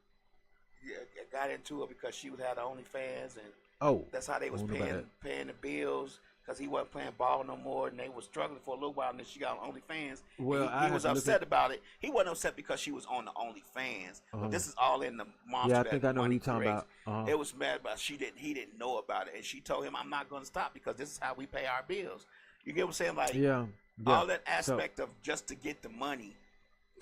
got into it because she had OnlyFans, and that's how they was paying the bills. Because he wasn't playing ball no more, and they was struggling for a little while, and then she got on OnlyFans. Well, he was upset about it. He wasn't upset because she was on the OnlyFans. But this is all in the monster. Yeah, I think I know who you're talking about. It was mad about he didn't know about it, and she told him, "I'm not going to stop because this is how we pay our bills." You get what I'm saying? Like, all that aspect of just to get the money,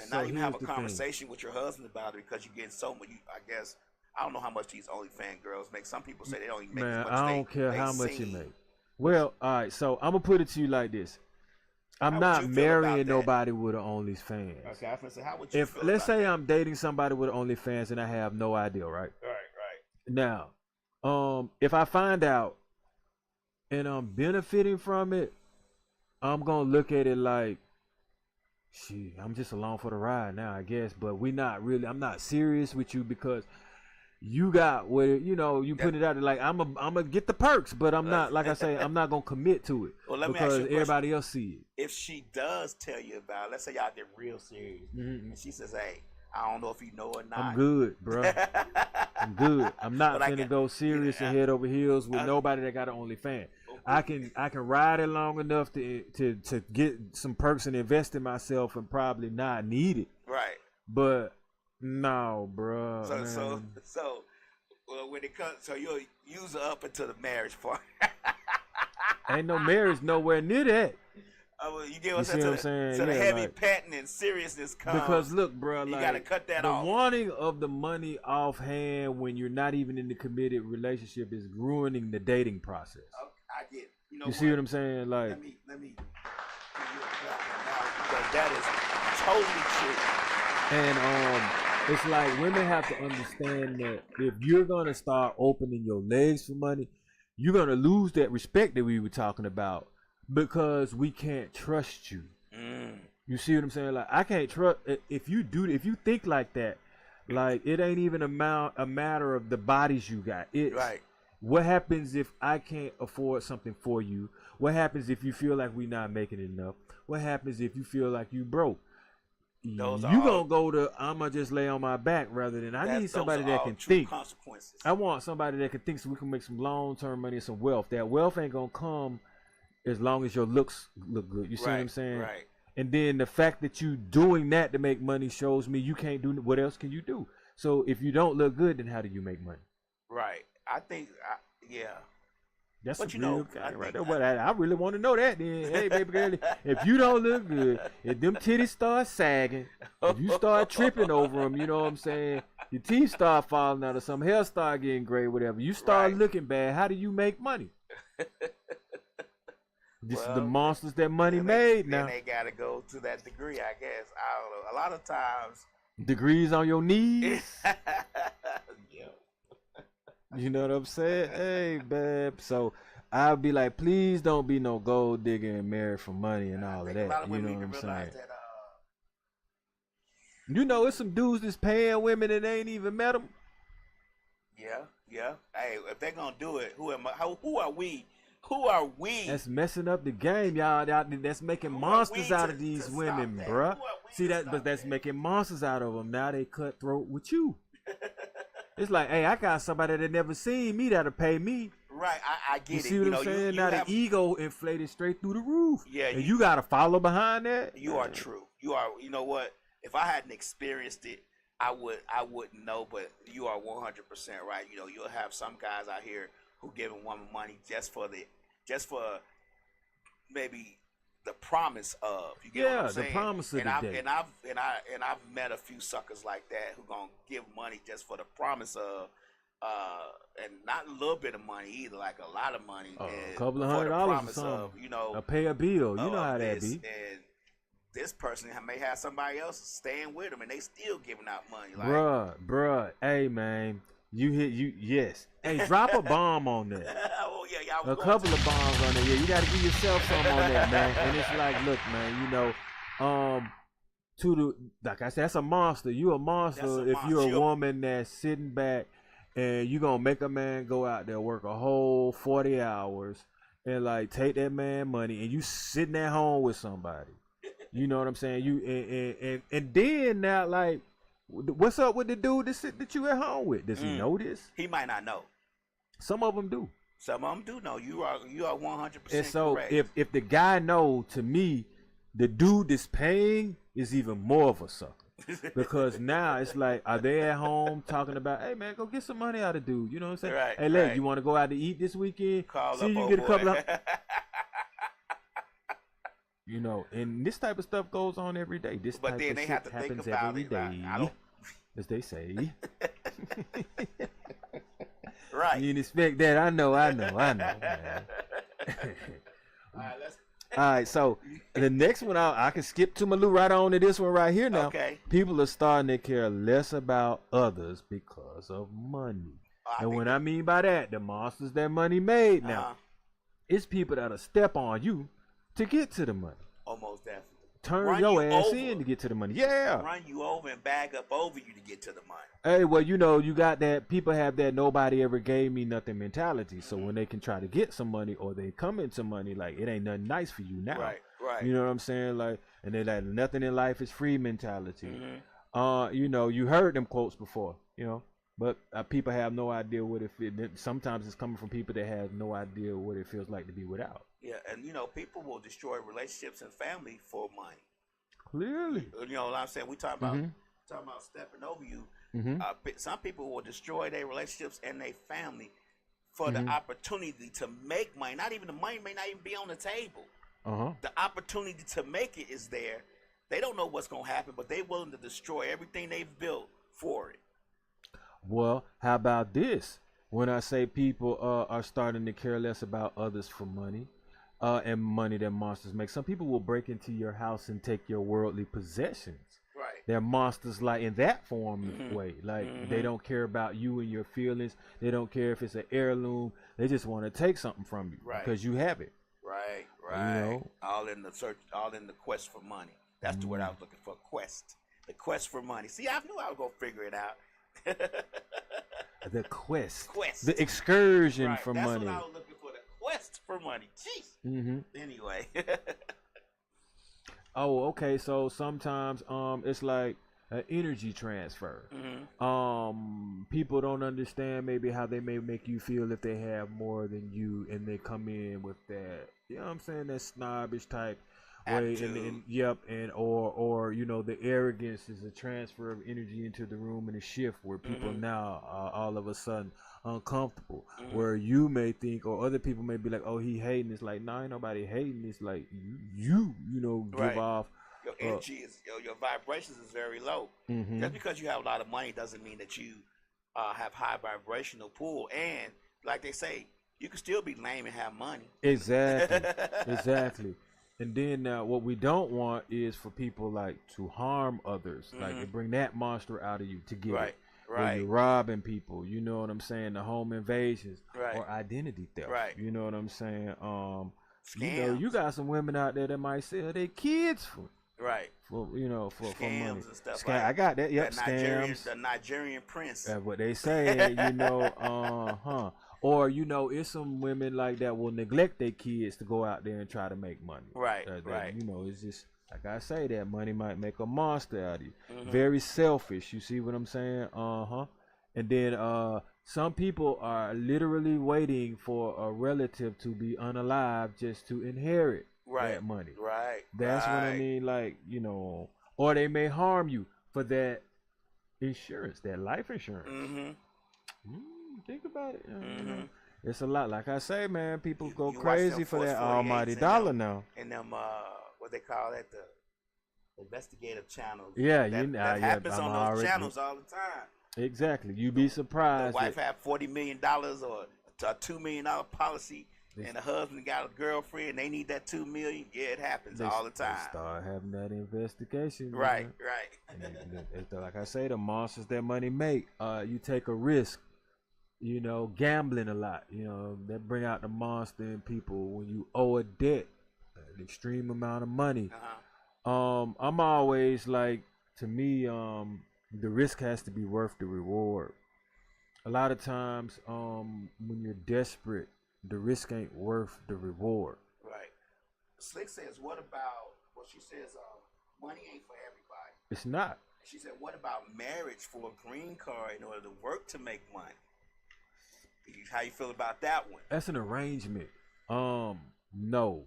and not even have a conversation with your husband about it because you're getting so much. I guess I don't know how much these OnlyFans girls make. Some people say they don't even make as much. I don't care how much you make. Well, all right, so I'm gonna put it to you like this: I'm not marrying nobody with an OnlyFans. Okay, I was gonna say, how would you feel let's say that? I'm dating somebody with an OnlyFans and I have no idea, right? Right. Now, if I find out and I'm benefiting from it, I'm gonna look at it like, shit, I'm just along for the ride now, I guess. But I'm not serious with you because you got what, you know, you put it out there like I'm gonna get the perks, but I'm not, like I say, I'm not gonna commit to it because everybody else see it. If she does tell you about it, let's say y'all get real serious, and she says, "Hey, I don't know if you know or not." I'm good, bro. I'm good. I'm not gonna go serious and head over heels with nobody that got an OnlyFans. I can ride it long enough to get some perks and invest in myself and probably not need it. Right. But no, bro. So, well, when it comes, so you'll use her up until the marriage part. Ain't no marriage nowhere near that. Well, you get what I'm saying? So the heavy petting and seriousness comes. Because look, bro, you gotta cut that off. The wanting of the money offhand when you're not even in the committed relationship is ruining the dating process. Okay, I get it. You see what I'm saying? Like, let me give you a clap now because that is totally true. And it's like women have to understand that if you're gonna start opening your legs for money, you're gonna lose that respect that we were talking about because we can't trust you. You see what I'm saying? Like, I can't trust if you think like that. Like, it ain't even a matter of the bodies you got. It's right. What happens if I can't afford something for you? What happens if you feel like we're not making enough? What happens if you feel like you broke? Gonna go to I'ma just lay on my back rather than I need somebody that can think. I want somebody that can think so we can make some long-term money and some wealth. That wealth ain't gonna come as long as your looks look good. You see what I'm saying? Right. And then the fact that you doing that to make money shows me you can't do what else can you do? So if you don't look good, then how do you make money? Right. I think That's but a real guy right there. But I really want to know that then. Hey, baby girl, if you don't look good, if them titties start sagging, if you start tripping over them, you know what I'm saying? Your teeth start falling out or some hair start getting gray, whatever. You start looking bad. How do you make money? This is the monsters that money made now. Then they got to go to that degree, I guess. I don't know. A lot of times. Degrees on your knees? Yeah. You know what I'm saying? Hey, babe. So I'll be like, please don't be no gold digger and married for money and all of that. You know what I'm saying? You know, it's some dudes that's paying women that ain't even met them. Yeah. Hey, if they're gonna do it, who are we? Who are we? That's messing up the game, y'all. That's making monsters out of these women, bruh. See that? But that's making monsters out of them. Now they cutthroat with you. It's like, hey, I got somebody that never seen me that'll pay me. Right, I get it. You see what I'm saying? Now the ego inflated straight through the roof. Yeah, and you got to follow behind that. You are true. You are. You know what? If I hadn't experienced it, I wouldn't know. But you are 100% right. You know, you'll have some guys out here who giving women money just for maybe the promise of. You get what I'm saying? The promise of the day. And I've met a few suckers like that who gonna give money just for the promise of. And not a little bit of money either, like a lot of money. A couple of $100 or something. Of, you know, pay a bill. You know how that be. And this person may have somebody else staying with them, and they still giving out money. Like, bruh, hey man, yes. Hey, drop a bomb on that. Oh yeah, y'all. A couple of bombs on there. Yeah, you got to give yourself something on that, man. And it's like, look, man, you know, like I said, that's a monster. You a monster if you're a woman that's sitting back and you gonna make a man go out there work a whole 40 hours and like take that man money and you sitting at home with somebody. You know what I'm saying? You and then now, like, what's up with the dude that you at home with? Does he know this? He might not know. Some of them do. Some of them do know. You are 100% and so correct. if the guy know, to me, the dude that's paying is even more of a sucker. Because now it's like, are they at home talking about, hey man, go get some money out of dude? You know what I'm saying? Right, hey, look, you want to go out to eat this weekend? Call See, up, you get a couple of. You know, and this type of stuff goes on every day. This but type then of they shit have to happens think about every it. day, I don't... as they say. Right. You didn't expect that. I know, man. All right, All right, so the next one, I can skip to Malou right on to this one right here now. Okay. People are starting to care less about others because of money. What I mean by that, the monsters that money made now, it's people that'll step on you to get to the money. Almost definitely. Turn your ass in to get to the money. Yeah. Run you over and bag up over you to get to the money. Hey, well, you know, you got that. People have that nobody ever gave me nothing mentality. So when they can try to get some money or they come into money, like, it ain't nothing nice for you now. Right. You know what I'm saying? Like, and they like, nothing in life is free mentality. You know, you heard them quotes before, you know, but people have no idea what it feels. Sometimes it's coming from people that have no idea what it feels like to be without. Yeah, and you know, people will destroy relationships and family for money. Clearly. You know what I'm saying? We talking about stepping over you. Some people will destroy their relationships and their family for the opportunity to make money. Not even the money may not even be on the table. The opportunity to make it is there. They don't know what's going to happen, but they're willing to destroy everything they've built for it. Well, how about this? When I say people are starting to care less about others for money, and money that monsters make, some people will break into your house and take your worldly possessions. Right. They're monsters like in that form way. Like they don't care about you and your feelings. They don't care if it's an heirloom. They just want to take something from you because you have it. Right. You know? All in the search, all in the quest for money. That's the word I was looking for. Quest. The quest for money. See, I knew I was gonna figure it out. The quest. The excursion for That's money. That's what I was looking for. The quest for money. Jeez. Anyway. Oh, okay. So sometimes it's like an energy transfer. People don't understand maybe how they may make you feel if they have more than you, and they come in with that, you know what I'm saying, that snobbish type way, and or you know, the arrogance is a transfer of energy into the room and a shift where people now are all of a sudden uncomfortable, where you may think, or other people may be like, oh, he hating. It's like, nah, ain't nobody hating. It's like you know, give off your energy is your vibrations is very low. Just because you have a lot of money doesn't mean that you have high vibrational pool. And like they say, you can still be lame and have money. Exactly. And then what we don't want is for people like to harm others, like to bring that monster out of you to get it. Where you're robbing people, you know what I'm saying, the home invasions or identity theft. You know what I'm saying? You know, you got some women out there that might sell their kids for you know, for money. And stuff I got that. Yep, scams. The Nigerian prince. That's what they say. You know, Or, you know, it's some women like that will neglect their kids to go out there and try to make money. You know, it's just, like I say, that money might make a monster out of you. Very selfish. You see what I'm saying? And then some people are literally waiting for a relative to be unalive just to inherit that money. That's what I mean. Like, you know, or they may harm you for that insurance, that life insurance. Think about it. It's a lot. Like I say, man, people go crazy for that almighty dollar now. And them, what they call that, the investigative channels. Yeah, that happens on those channels all the time. Exactly. You'd be surprised. The wife had $40 million or a $2 million policy, and the husband got a girlfriend, they need that $2 million. Yeah, it happens all the time. They start having that investigation. Right, man. right. And like I say, the monsters that money make. You take a risk. Gambling a lot. That bring out the monster in people. When you owe a debt, an extreme amount of money. I'm always like, to me, the risk has to be worth the reward. A lot of times, when you're desperate, the risk ain't worth the reward. Right. Slick says, what about, well, she says, money ain't for everybody. It's not. She said, what about marriage for a green card in order to work to make money? How you feel about that one? That's an arrangement. No.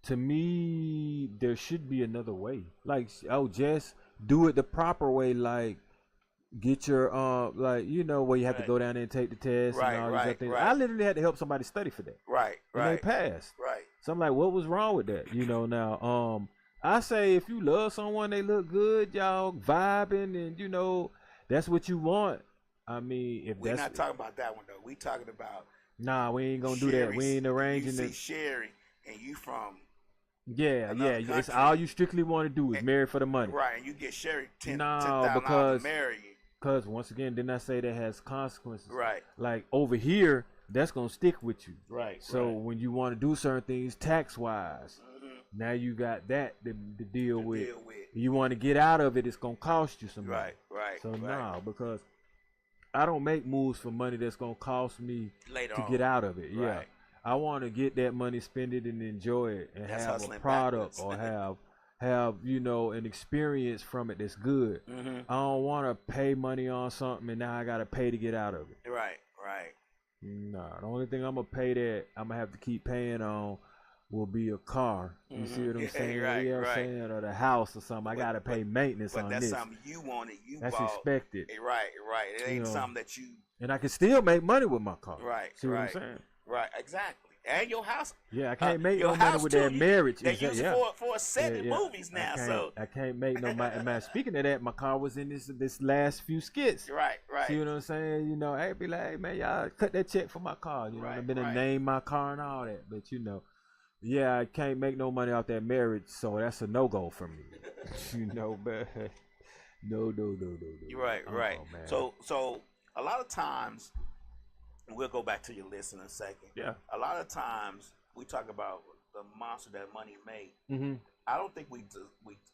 To me, there should be another way. Like, just do it the proper way. Like, get your where you have to go down there and take the test and all these other things. I literally had to help somebody study for that. Right. And they passed. Right. So I'm like, what was wrong with that? Now, I say if you love someone, they look good, y'all vibing, and that's what you want. I mean, if we're not talking about that one though. We talking about we ain't gonna do that. We ain't arranging it. Sherry, and you from It's all you strictly want to do is marry for the money. Right, and you get Sherry $10,000 to marry you. Because once again, didn't I say that has consequences? Right. Like over here, that's gonna stick with you. Right. So when you want to do certain things tax wise, now you got that to deal with. You want to get out of it, it's gonna cost you some money. Right. So because I don't make moves for money that's gonna cost me later to on. Get out of it. Right. Yeah. I want to get that money, spend it, and enjoy it, and that's have a product or have an experience from it that's good. I don't want to pay money on something and now I gotta pay to get out of it. Right. Nah, the only thing I'm gonna pay that I'm gonna have to keep paying on will be a car. You see what I'm saying? Right. Or the house or something. I gotta pay maintenance on this. But that's something you wanted. That's bought. Expected. Right. It ain't something that you. And I can still make money with my car. Right. See what I'm saying? Right. Exactly. And your house. Yeah, I can't make no money with that marriage. They use it for a set in movies now. I can't make no money. Man, speaking of that, my car was in this last few skits. Right. See what I'm saying? Hey, be like, hey, man, y'all cut that check for my car. I've been to name my car and all that. But yeah, I can't make no money off that marriage, so that's a no-go for me. Man. No. Right. Man. So a lot of times. We'll go back to your list in a second. Yeah. A lot of times we talk about the monster that money made. I don't think we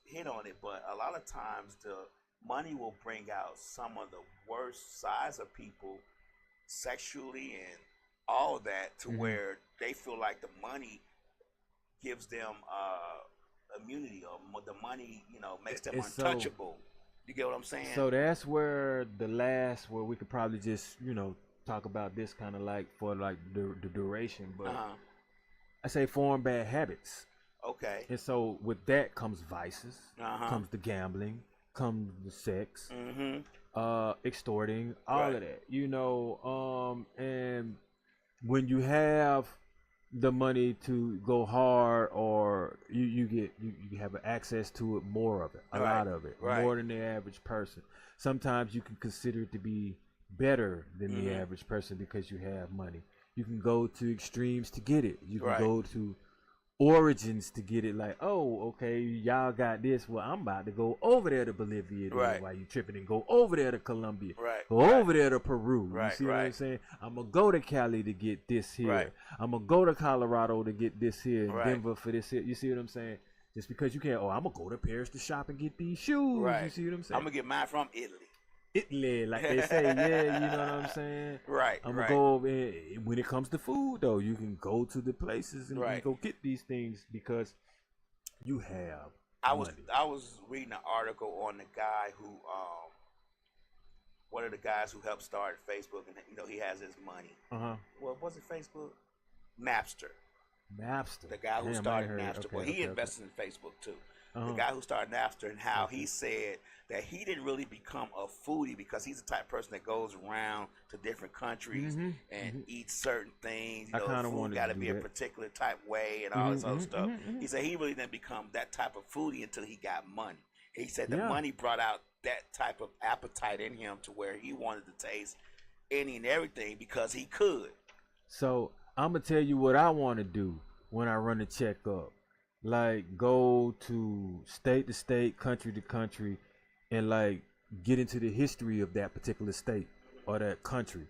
hit on it, but a lot of times the money will bring out some of the worst sides of people sexually and all that to where they feel like the money gives them immunity or the money, makes them untouchable. You get what I'm saying? So that's where where we could probably just, talk about this kind of like for like the duration, but I say form bad habits. Okay. And so with that comes vices, comes the gambling, comes the sex, extorting, all of that. And when you have the money to go hard, or you have access to it, more of it, a lot of it, more than the average person. Sometimes you can consider it to be better than the average person because you have money. You can go to extremes to get it. You can go to origins to get it. Like, oh, okay, y'all got this. Well, I'm about to go over there to Bolivia while you tripping, and go over there to Colombia. Go over there to Peru. You see what I'm saying? I'm gonna go to Cali to get this here. I'm gonna go to Colorado to get this here. Denver for this here. You see what I'm saying? Just because you can't. Oh, I'm gonna go to Paris to shop and get these shoes. You see what I'm saying? I'm gonna get mine from Italy. Italy, like they say, yeah, you know what I'm saying? I'm gonna go over when it comes to food though, you can go to the places and go get these things because you have money. I was reading an article on the guy who one of the guys who helped start Facebook, and he has his money. What was it, Facebook? Napster. The guy who started Napster. Well, he invested in Facebook too. The guy who started Napster, and how he said that he didn't really become a foodie because he's the type of person that goes around to different countries and eats certain things. Food got to be a particular type way and all this other stuff. He said he really didn't become that type of foodie until he got money. He said the money brought out that type of appetite in him to where he wanted to taste any and everything because he could. So I'm gonna tell you what I want to do when I run a checkup. Like go to state, country to country, and like get into the history of that particular state or that country,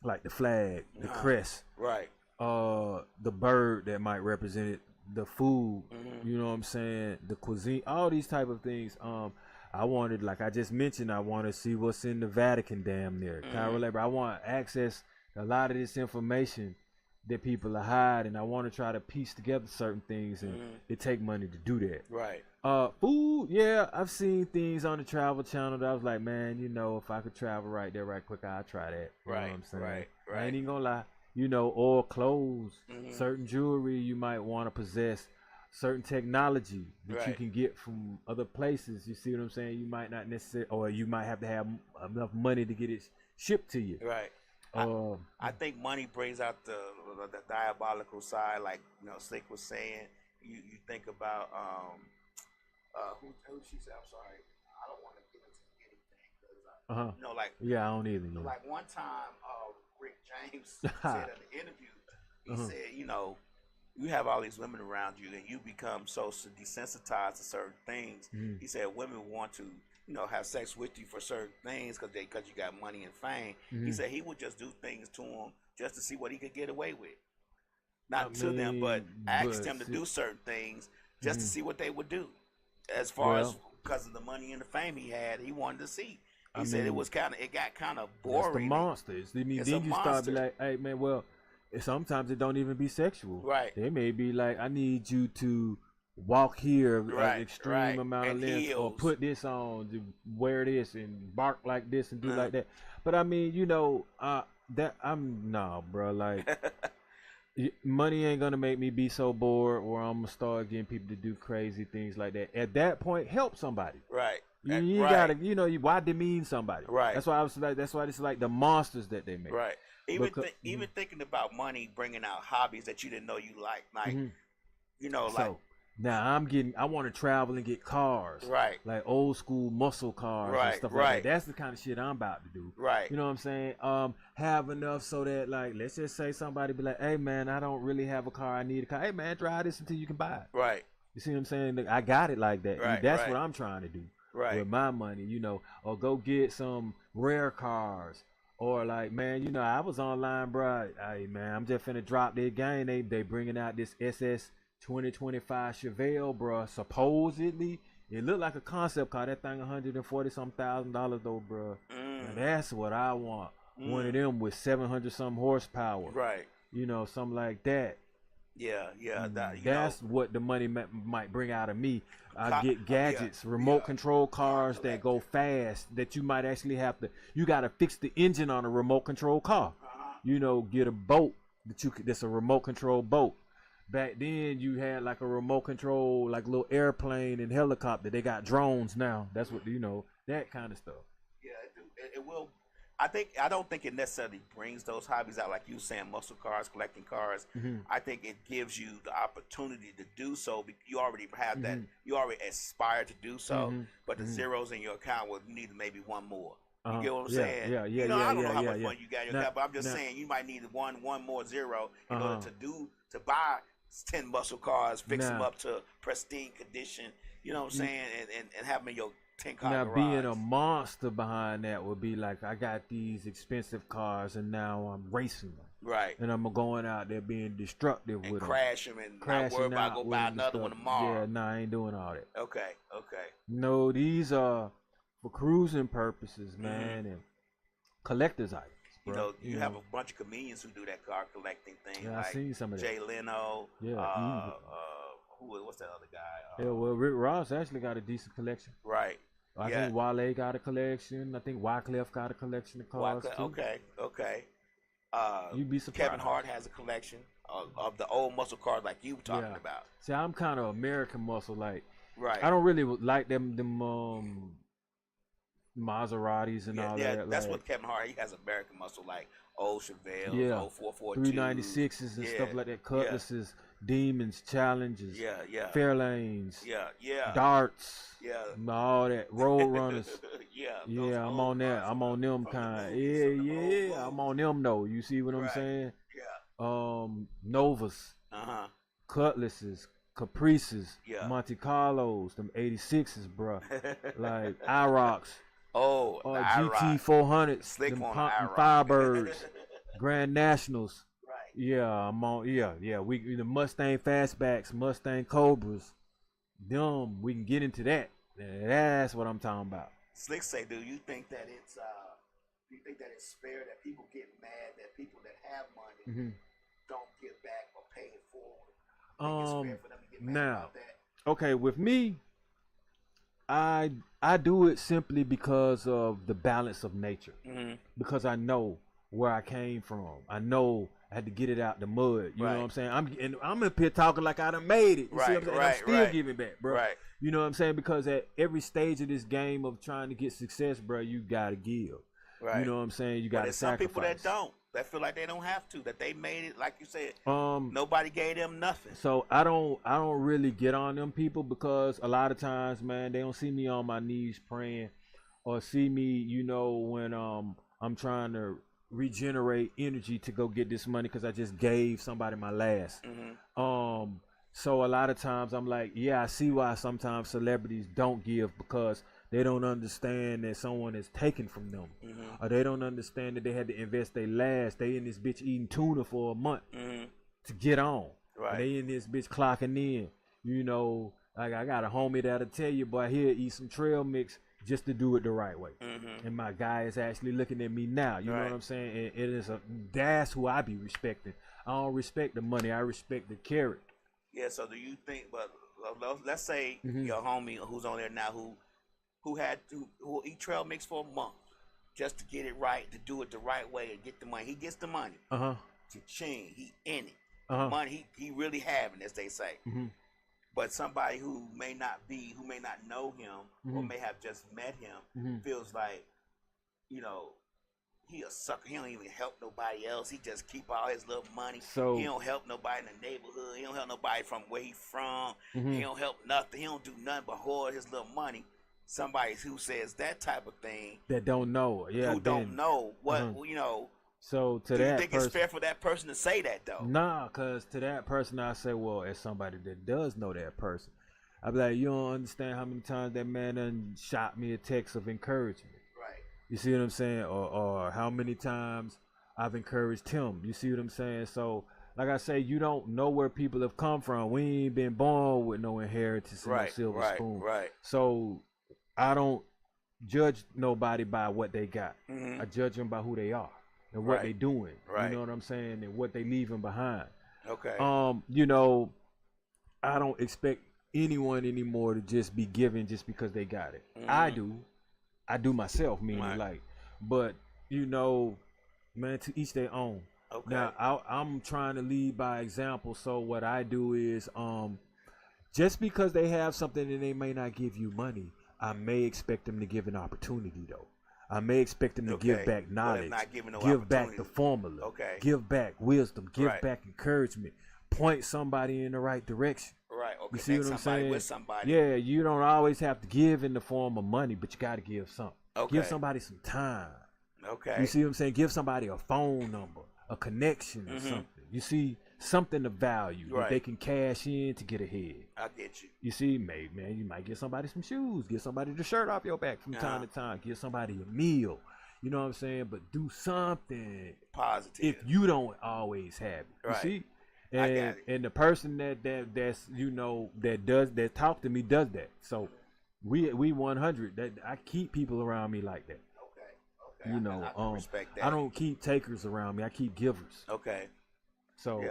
like the flag, the crest, right, the bird that might represent it, the food, you know what I'm saying, the cuisine, all these type of things. I wanted, like I just mentioned, I want to see what's in the Vatican damn near Cairo Labor. I want access to a lot of this information that people are hiding. I want to try to piece together certain things, and it take money to do that. Right. Food, yeah, I've seen things on the Travel Channel that I was like, man, you know, if I could travel right there, right quick, I'd try that. You know what I'm saying? Right. I ain't even gonna lie. You know, or clothes, certain jewelry you might want to possess, certain technology that you can get from other places. You see what I'm saying? You might not necessarily, or you might have to have enough money to get it shipped to you. Right. I think money brings out the diabolical side, like Slick was saying. You think about who she said. I'm sorry, I don't want to get into anything because like I don't either. Yeah. Like one time, Rick James said in the interview, he said, you have all these women around you, and you become so desensitized to certain things. He said women want to have sex with you for certain things because you got money and fame. He said he would just do things to them just to see what he could get away with. Not to them, but ask them to do certain things just to see what they would do. As far as because of the money and the fame he had, he wanted to see. He said it got kind of boring. It's the monsters. Then you start be like, hey man, well, sometimes it don't even be sexual. Right. They may be like, I need you to walk here an extreme amount of length, or put this on, to wear this and bark like this and do like that. But I mean, that I'm bro. Like, money ain't gonna make me be so bored, or I'm gonna start getting people to do crazy things like that. At that point, help somebody. Right. You gotta, why demean somebody? Right. That's why I was like, that's why it's like the monsters that they make. Right. Even thinking about money bringing out hobbies that you didn't know you liked, like So now I want to travel and get cars, right? Like old school muscle cars and stuff like that. That's the kind of shit I'm about to do, right? You know what I'm saying? Have enough so that, like, let's just say somebody be like, hey man, I don't really have a car, I need a car. Hey man, drive this until you can buy it. Right. You see what I'm saying? I got it like that. Right. That's what I'm trying to do. Right. With my money, or go get some rare cars. Or like, man, I was online, bro. Hey, man, I'm just finna drop their game. They bringing out this SS 2025 Chevelle, bro. Supposedly, it looked like a concept car. That thing $140-some thousand though, bro. Now, that's what I want. One of them with 700-some horsepower. Right. Something like that. Yeah. That's what the money might bring out of me. I get gadgets, remote control cars that go fast, that you might actually have to, you got to fix the engine on a remote control car. Get a boat that's a remote control boat. Back then you had like a remote control, like little airplane and helicopter. They got drones now. That's what, that kind of stuff. Yeah, it will. I don't think it necessarily brings those hobbies out, like you saying, muscle cars, collecting cars. I think it gives you the opportunity to do so. You already have that. You already aspire to do so, but the zeros in your account, well, you need maybe one more. You get what I'm saying? Yeah. I don't know how much money you got in your account, but I'm just saying you might need one more zero in order to buy 10 muscle cars, fix them up to pristine condition. You know what I'm saying, and have them in your 10-car now garage. Being a monster behind that would be like, I got these expensive cars and now I'm racing them. Right. And I'm going out there being destructive and with them. Crash them and not worry about go buy another one tomorrow. Yeah, I ain't doing all that. Okay. No, these are for cruising purposes, man, and collector's items. Bro. You have a bunch of comedians who do that car collecting thing. Yeah, like I seen some of that. Jay Leno. Yeah. What's that other guy? Yeah, well, Rick Ross actually got a decent collection. Right. I think Wale got a collection. I think Wyclef got a collection of cars too. Okay. You'd be surprised. Kevin Hart has a collection of the old muscle cars like you were talking about. See, I'm kind of American muscle. Like, right. I don't really like them Maseratis and all that. Yeah, that's like, what Kevin Hart. He has American muscle, like old Chevelle, old 442, 396s and stuff like that. Cutlasses, Demons, Challenges, Fairlanes, Darts, all that. Road Runners. I'm on that. I'm on them kind. I'm on them though. You see what I'm saying? Novas, Cutlasses, Caprices, Yeah. Monte Carlos, them 86s, bro. Like IROCs. Oh, GT 400s, Slick them on Firebirds, Grand Nationals. Right. Yeah, I'm on. Yeah. We the Mustang Fastbacks, Mustang Cobras. Them, we can get into that. That's what I'm talking about. Slick say, do you think that it's fair that people get mad that people that have money don't give back or pay it forward? It's fair for them to get mad about that? Okay, with me, I do it simply because of the balance of nature. Because I know where I came from. I know I had to get it out the mud. You know what I'm saying? I'm up here talking like I done made it. You see what I'm saying? I'm still giving back, bro. Right. You know what I'm saying? Because at every stage of this game of trying to get success, bro, you gotta give. Right. You know what I'm saying? You gotta sacrifice. Some people that don't. That feel like they don't have to. That they made it, like you said. Nobody gave them nothing. So I don't really get on them people because a lot of times, man, they don't see me on my knees praying, or see me, you know, when I'm trying to regenerate energy to go get this money because I just gave somebody my last. So a lot of times I'm like, yeah, I see why sometimes celebrities don't give, because they don't understand that someone is taken from them, or they don't understand that they had to invest their last. They in this bitch eating tuna for a month to get on. Right. They in this bitch clocking in. You know, like I got a homie that'll tell you, boy, here eat some trail mix just to do it the right way. And my guy is actually looking at me now. You know what I'm saying? And that's who I be respecting. I don't respect the money. I respect the carrot. Yeah. So do you think? But let's say your homie who's on there now who eat trail mix for a month just to get it right, to do it the right way and get the money. He gets the money. Cha-ching, he in it. Money he really having, as they say. But somebody who may not know him or may have just met him feels like, you know, he a sucker. He don't even help nobody else. He just keep all his little money. So he don't help nobody in the neighborhood. He don't help nobody from where he from. He don't help nothing. He don't do nothing but hoard his little money. Somebody who says that type of thing that don't know, don't know what you know. So do you think it's fair for that person to say that though? Nah, cause to that person I say, well, as somebody that does know that person, I be like, you don't understand how many times that man done shot me a text of encouragement. Right. You see what I'm saying? Or how many times I've encouraged him. You see what I'm saying? So like I say, you don't know where people have come from. We ain't been born with no inheritance and no silver spoon. Right. So I don't judge nobody by what they got. I judge them by who they are and what they doing. You know what I'm saying? And what they leaving behind. Okay. You know, I don't expect anyone anymore to just be giving just because they got it. I do myself, meaning like, but you know, man, to each their own. Okay. Now I'm trying to lead by example. So what I do is, just because they have something and they may not give you money, I may expect them to give an opportunity though. I may expect them to give back knowledge, give back the formula, give back wisdom, give back encouragement, point somebody in the right direction. Right. Okay. You see what I'm saying? With somebody. Yeah, you don't always have to give in the form of money, but you got to give something. Okay. Give somebody some time. Okay. You see what I'm saying? Give somebody a phone number, a connection or something. You see, something of value that they can cash in to get ahead. I get you. You see, maybe, man, you might get somebody some shoes, get somebody the shirt off your back from time to time, give somebody a meal. You know what I'm saying? But do something positive if you don't always have it. You see? And the person that's you know that talk to me does that. So we 100. That I keep people around me like that. Okay. You know, I respect that. I don't keep takers around me. I keep givers. Okay. So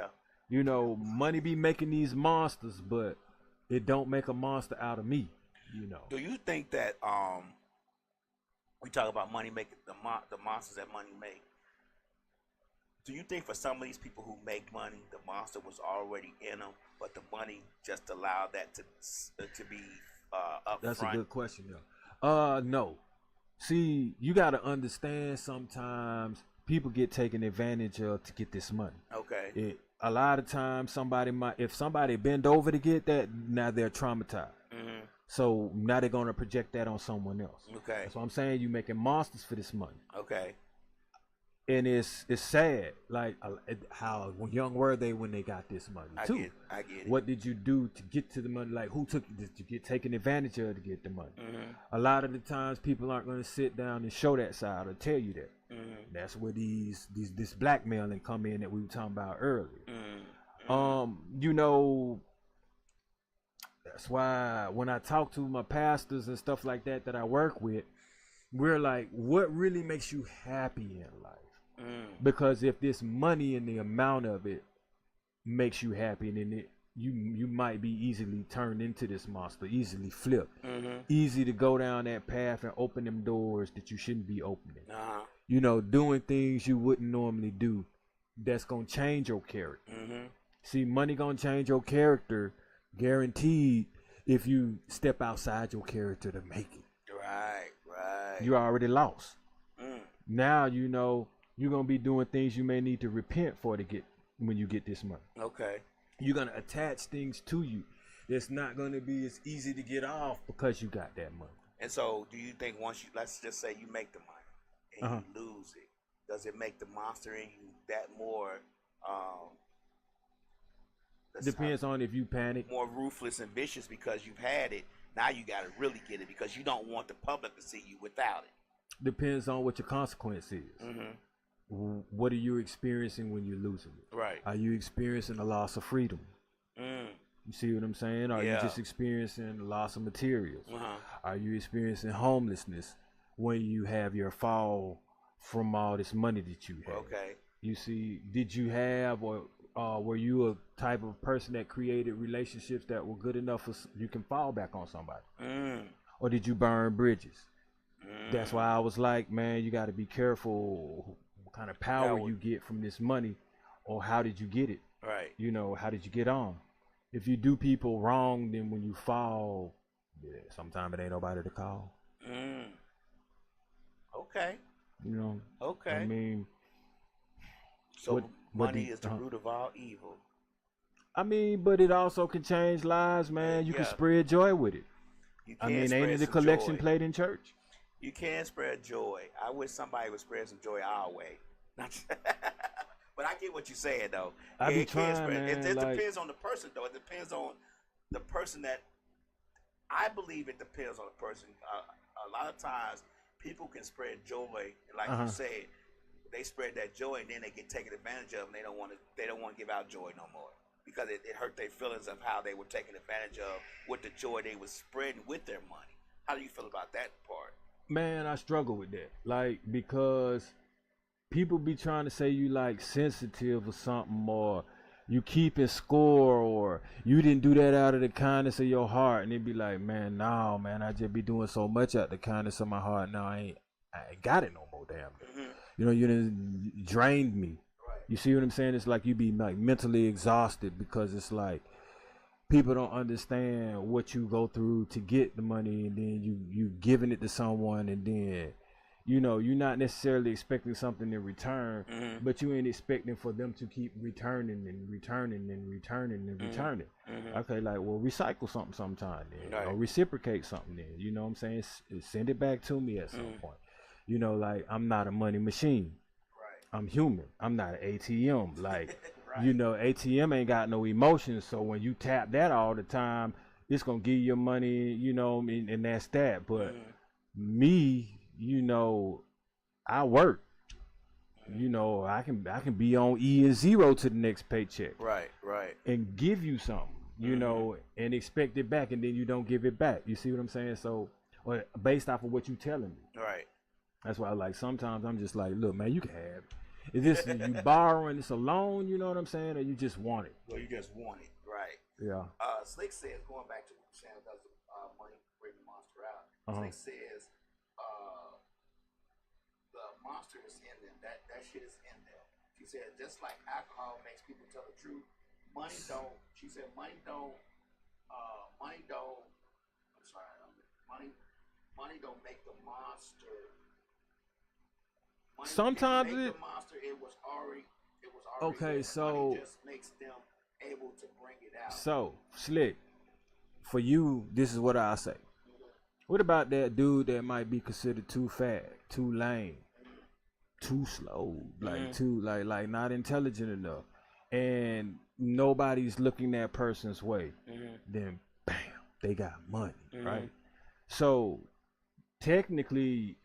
you know, money be making these monsters, but it don't make a monster out of me. You know. Do you think that we talk about money making the monsters that money make? Do you think for some of these people who make money, the monster was already in them, but the money just allowed that to be up That's front? A good question, yo. No. See, you got to understand sometimes people get taken advantage of to get this money. Okay. A lot of times if somebody bend over to get that, now they're traumatized. So now they're going to project that on someone else. Okay. That's what I'm saying. You making monsters for this money. Okay. And it's sad, like how young were they when they got this money too? I get it. What did you do to get to the money? Like who did you get taken advantage of to get the money? A lot of the times people aren't going to sit down and show that side or tell you that. That's where this blackmailing come in that we were talking about earlier. You know, that's why when I talk to my pastors and stuff like that I work with, we're like, what really makes you happy in life? Because if this money and the amount of it makes you happy, then you might be easily turned into this monster, easily flipped, easy to go down that path and open them doors that you shouldn't be opening. You know, doing things you wouldn't normally do. That's gonna change your character. See, money gonna change your character, guaranteed. If you step outside your character to make it, right, you already lost. Now you know. You're going to be doing things you may need to repent for to get when you get this money. Okay. You're going to attach things to you. It's not going to be as easy to get off because you got that money. And so do you think once you, let's just say you make the money and you lose it, does it make the monster in you that more, depends on if you panic. More ruthless and vicious because you've had it. Now you got to really get it because you don't want the public to see you without it. Depends on what your consequence is. What are you experiencing when you're losing it? Right. Are you experiencing a loss of freedom? You see what I'm saying? Are you just experiencing a loss of materials? Are you experiencing homelessness when you have your fall from all this money that you have? Okay. You see, did you have or were you a type of person that created relationships that were good enough for you can fall back on somebody? Or did you burn bridges? That's why I was like, man, you got to be careful what kind of power you get from this money, or how did you get it? Right. You know, how did you get on? If you do people wrong, then when you fall, sometimes it ain't nobody to call. Okay. You know. Okay. I mean, so money is the root of all evil. I mean, but it also can change lives, man. You can spread joy with it. I mean, ain't it a collection plate in church? You can spread joy. I wish somebody would spread some joy our way. But I get what you're saying, though. I be trying, man. It depends on the person, though. It depends on the person that. I believe it depends on the person. A lot of times, people can spread joy, like you said. They spread that joy, and then they get taken advantage of, and they don't want to give out joy no more because it hurt their feelings of how they were taken advantage of with the joy they were spreading with their money. How do you feel about that part? Man, I struggle with that. Like, because people be trying to say you like sensitive or something, or you keeping score, or you didn't do that out of the kindness of your heart. And it be like, man, no, man, I just be doing so much out of the kindness of my heart. Now I ain't got it no more, damn. You know, you done drained me. Right. You see what I'm saying? It's like you be like mentally exhausted because it's like, people don't understand what you go through to get the money, and then you giving it to someone, and then you know you're not necessarily expecting something in return, but you ain't expecting for them to keep returning and returning and returning and returning. Okay, like, well, recycle something sometime then, or reciprocate something then. You know what I'm saying? Send it back to me at some point. You know, like, I'm not a money machine. Right. I'm human. I'm not an ATM. Like. Right. You know, ATM ain't got no emotions, so when you tap that all the time, it's gonna give you money, you know, and that's that. But me, you know, I work. You know, I can be on E0 to the next paycheck. Right. And give you something, you know, and expect it back, and then you don't give it back. You see what I'm saying? So, or based off of what you telling me. Right. That's why, like, sometimes I'm just like, look, man, you can have it. Is this you borrowing this a loan, you know what I'm saying, or you just want it? Well, you just want it, right? Yeah. Slick says, going back to what Shannon does, money bring the monster out. Slick says, the monster is in them. That shit is in them. She said, just like alcohol makes people tell the truth, money don't. She said, money don't. Money don't make the monster. Sometimes it was already okay. So money just makes them able to bring it out. So Slick, for you, this is what I say. What about that dude that might be considered too fat, too lame, too slow, like too like not intelligent enough, and nobody's looking that person's way, then bam, they got money, right? So technically,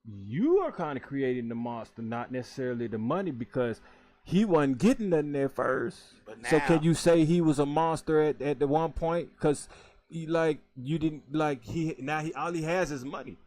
you are kind of creating the monster, not necessarily the money, because he wasn't getting nothing at first. But now, so can you say he was a monster at the one point? Because all he has is money.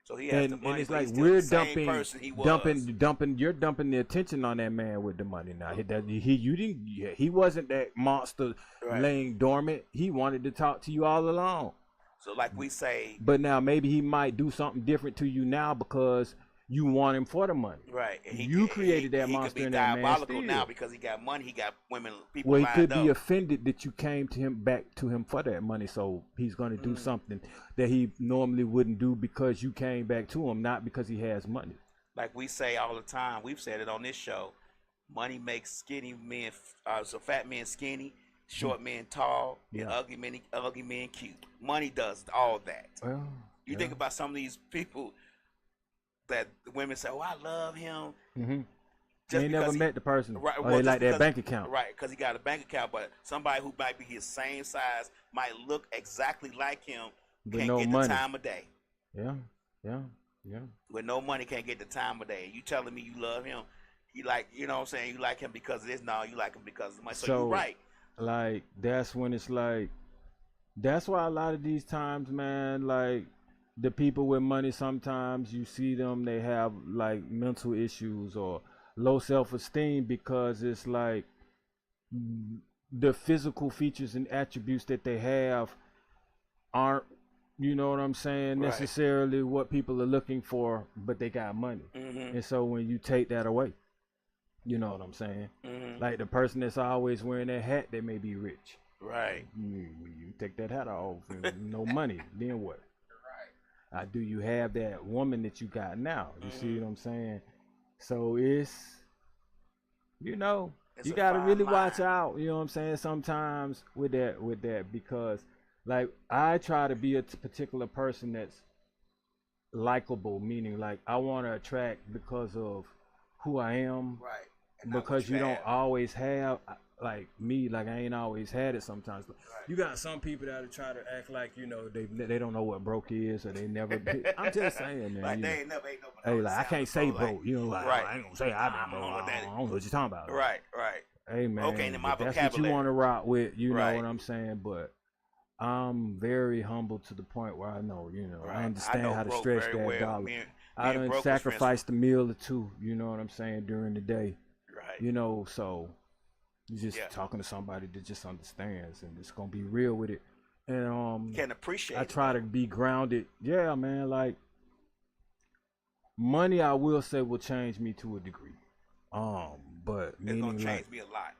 So he has the money, and it's but like he's still we're the same person he was. You're dumping the attention on that man with the money now. He wasn't that monster laying dormant. He wanted to talk to you all along. So like we say, but now maybe he might do something different to you now because you want him for the money. Right. And you created that monster in that man. He could be diabolical now because he got money. He got women, people lined up. Well, he could be offended that you came back to him for that money. So he's going to do something that he normally wouldn't do because you came back to him, not because he has money. Like we say all the time, we've said it on this show, money makes skinny men, so fat men skinny, short men tall, and ugly men cute. Money does all that. Well, you think about some of these people that the women say, "Oh, I love him." They never met the person, right? Or they like that bank account, right? Because he got a bank account. But somebody who might be his same size, might look exactly like him, but can't no get money. The time of day. Yeah. With no money, can't get the time of day. You telling me you love him? You like, you know what I'm saying? You like him because of this? No, you like him because of the money. So you're right. Like that's when it's like, that's why a lot of these times, man, like the people with money, sometimes you see them, they have like mental issues or low self-esteem because it's like the physical features and attributes that they have aren't, you know what I'm saying, necessarily what people are looking for, but they got money. And so when you take that away, you know what I'm saying? Like the person that's always wearing that hat, they may be rich. Right. You take that hat off and no money, then what? Right. Do you have that woman that you got now? You see what I'm saying? So it's, you know, you got to really watch out, you know what I'm saying, sometimes with that because like I try to be a particular person that's likable, meaning like I want to attract because of who I am. Right. Because you don't always have like me, like I ain't always had it sometimes. You got some people that try to act like, you know, they don't know what broke is or they never I'm just saying, man. Like they ain't never hey, like I can't say broke, you know, like I ain't gonna say I've been broke. I don't know what you're talking about. Right. Hey man, okay, in my that's vocabulary. what you want to rock with, you know what I'm saying? But I'm very humble to the point where I know, you know, I understand how to stretch that dollar. I done sacrificed a meal or two, you know what I'm saying, during the day. Right. You know, so you're just talking to somebody that just understands and it's gonna be real with it. And can appreciate I try to be grounded. Yeah, man, like money I will say will change me to a degree. But it's gonna change me a lot.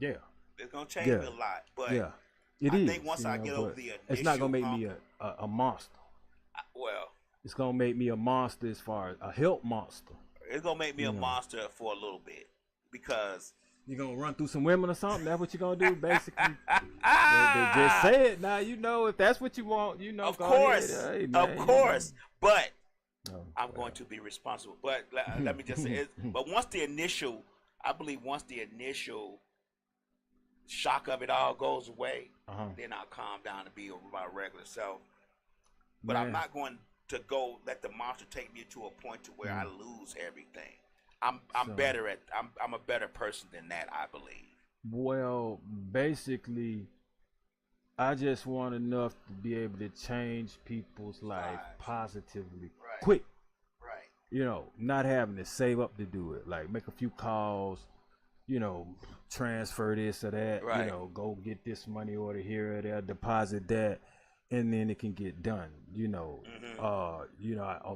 Yeah. It's gonna change me a lot. But yeah. It I is, think once I get over the initial it's not gonna make me a monster. Well, it's gonna make me a monster as far as a help monster. It's gonna make me a monster for a little bit because you're gonna run through some women or something. That's what you're gonna do, basically. they just say it now. You know, if that's what you want, you know. Of course, hey, man, of course. You know. But I'm going to be responsible. But let me just say, it, but once the initial shock of it all goes away, then I'll calm down and be my regular self. But I'm not going to let the monster take me to a point to where I lose everything. I'm a better person than that, I believe. Well, basically, I just want enough to be able to change people's life positively, quick. Right. You know, not having to save up to do it. Like make a few calls, you know, transfer this or that, you know, go get this money order here or there, deposit that, and then it can get done. You know,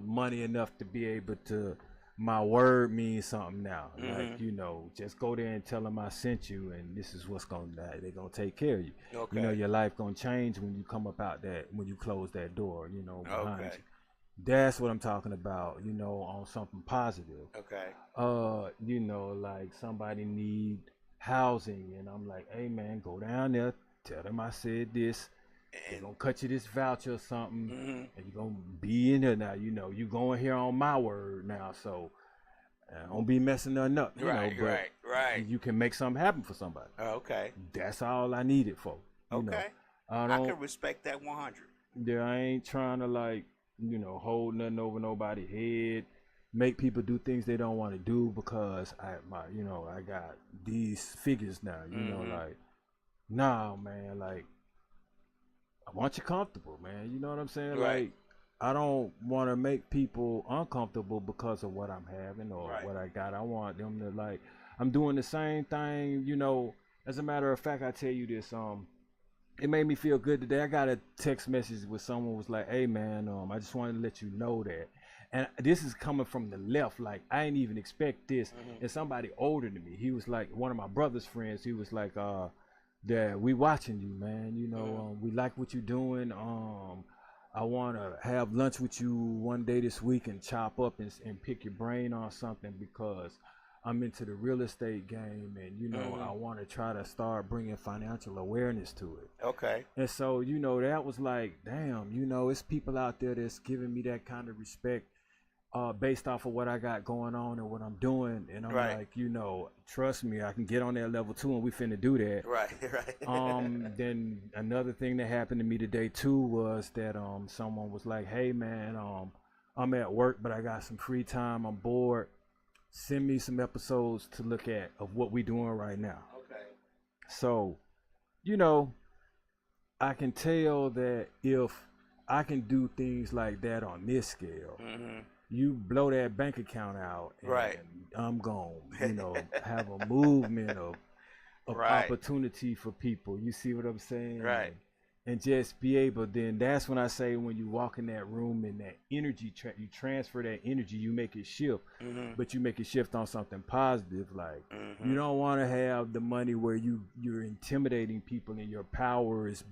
money enough to be able to. My word means something now. Like, you know, just go there and tell them I sent you and this is what's going to, they're going to take care of you. Okay. You know, your life going to change when you come up out that, when you close that door, you know, behind you. That's what I'm talking about, you know, on something positive. Okay. You know, like somebody need housing and I'm like, hey man, go down there, tell them I said this. They're gonna cut you this voucher or something, and you're gonna be in there now. You know, you going here on my word now. So Don't be messing nothing up, you know. But right. you can make something happen for somebody. Okay. That's all I need it for. You know. I can respect that 100. Yeah, I ain't trying to like, you know, hold nothing over nobody's head, make people do things they don't want to do because I got these figures now. You know, like, nah, man, like, I want you comfortable, man. You know what I'm saying? Right. Like, I don't want to make people uncomfortable because of what I'm having or what I got. I want them to like, I'm doing the same thing, you know. As a matter of fact, I tell you this, it made me feel good today. I got a text message where someone was like, hey man, I just wanted to let you know that. And this is coming from the left. Like, I didn't even expect this. And somebody older than me, he was like, one of my brother's friends, he was like, that we watching you, man. You know, we like what you're doing. I want to have lunch with you one day this week and chop up and pick your brain on something because I'm into the real estate game, and you know, I want to try to start bringing financial awareness to it. Okay. And so, you know, that was like, damn, you know, it's people out there that's giving me that kind of respect based off of what I got going on and what I'm doing. And I'm like, you know, trust me, I can get on that level too, and we finna do that. Right. Then another thing that happened to me today too was that someone was like, hey man, I'm at work, but I got some free time, I'm bored. Send me some episodes to look at of what we doing right now. Okay. So, you know, I can tell that if I can do things like that on this scale, you blow that bank account out, and I'm gonna, you know, have a movement of opportunity for people. You see what I'm saying? Right. And just be able, then that's when I say when you walk in that room and that energy, you transfer that energy, you make it shift, but you make it shift on something positive. Like, you don't want to have the money where you're intimidating people and your power is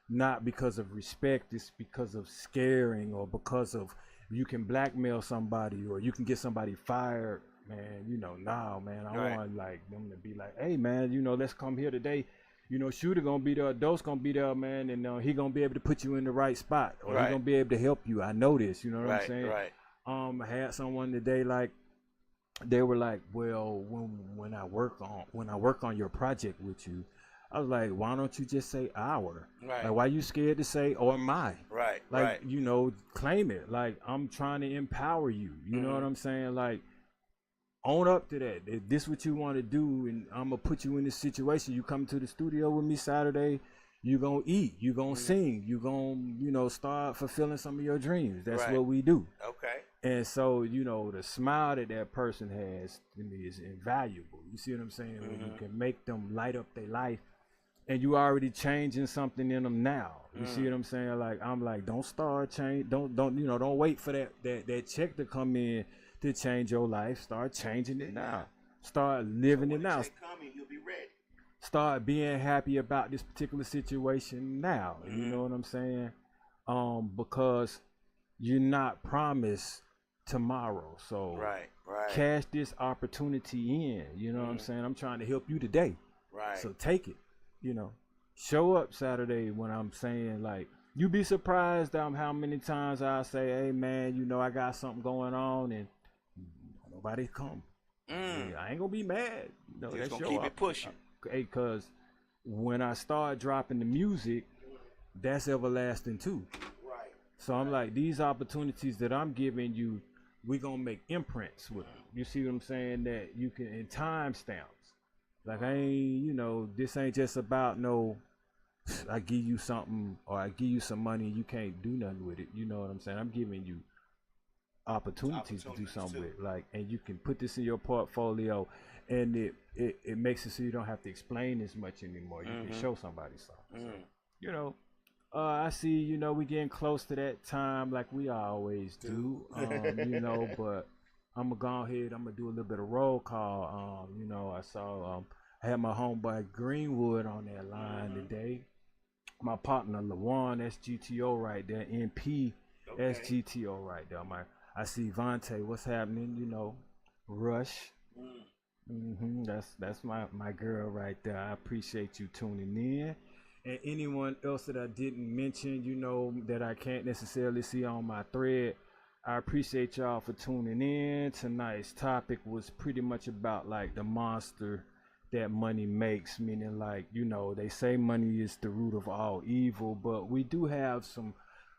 not because of respect, it's because of scaring or because of you can blackmail somebody or you can get somebody fired. Man, you know, nah, man, I want like them to be like, hey man, you know, let's come here today. You know, Shooter gonna be there, Dose gonna be there, man, and he gonna be able to put you in the right spot, or he gonna be able to help you. I know this, you know what I'm saying? I had someone today, like, they were like, well, when I work on your project with you, I was like, why don't you just say our? Like, why you scared to say or my? Like, you know, claim it. Like, I'm trying to empower you. You know what I'm saying? Like, own up to that. If this what you want to do, and I'm gonna put you in this situation. You come to the studio with me Saturday, you gonna eat, you gonna sing, you gonna, you know, start fulfilling some of your dreams. That's what we do. Okay. And so, you know, the smile that person has to me is invaluable. You see what I'm saying? When you can make them light up their life, and you already changing something in them now. You see what I'm saying? Like, I'm like, don't start change. Don't you know? Don't wait for that check to come in to change your life. Start changing it now. Start living it now. You'll be ready. Start being happy about this particular situation now. You know what I'm saying? Because you're not promised tomorrow. So cash this opportunity in. You know what I'm saying? I'm trying to help you today. So take it. You know, show up Saturday when I'm saying, like, you be surprised how many times I say, hey man, you know, I got something going on, and nobody come. Yeah, I ain't gonna be mad. You know, just gonna keep it pushing. Hey, cause when I start dropping the music, that's everlasting too. So I'm like, these opportunities that I'm giving you, we gonna make imprints with them. You see what I'm saying? That you can, in time stamps. Like, I ain't, you know, this ain't just about no, I give you something or I give you some money and you can't do nothing with it. You know what I'm saying? I'm giving you opportunities to do something with. Like, and you can put this in your portfolio, and it makes it so you don't have to explain as much anymore. You can show somebody something. So, you know, I see, you know, we getting close to that time like we always do. You know, but I'm gonna go ahead. I'm gonna do a little bit of roll call. You know, I saw I had my homeboy Greenwood on that line today. My partner LaJuan, that's GTO right there. NP, that's GTO right there. I see Vontae. What's happening? You know, Rush. That's my girl right there. I appreciate you tuning in. And anyone else that I didn't mention, you know, that I can't necessarily see on my thread, I appreciate y'all for tuning in. Tonight's topic was pretty much about like the monster that money makes, meaning like, you know, they say money is the root of all evil, but we do have some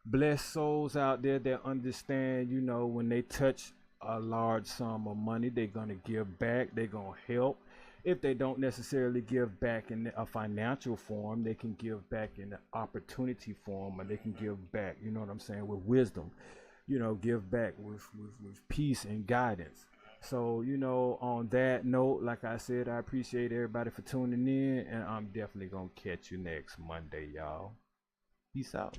blessed souls out there that understand, you know, when they touch a large sum of money, they're gonna give back, they're gonna help. If they don't necessarily give back in a financial form, they can give back in an opportunity form, or they can give back, you know what I'm saying, with wisdom, you know, give back with peace and guidance. So, you know, on that note, like I said, I appreciate everybody for tuning in, and I'm definitely gonna catch you next Monday, y'all. Peace out.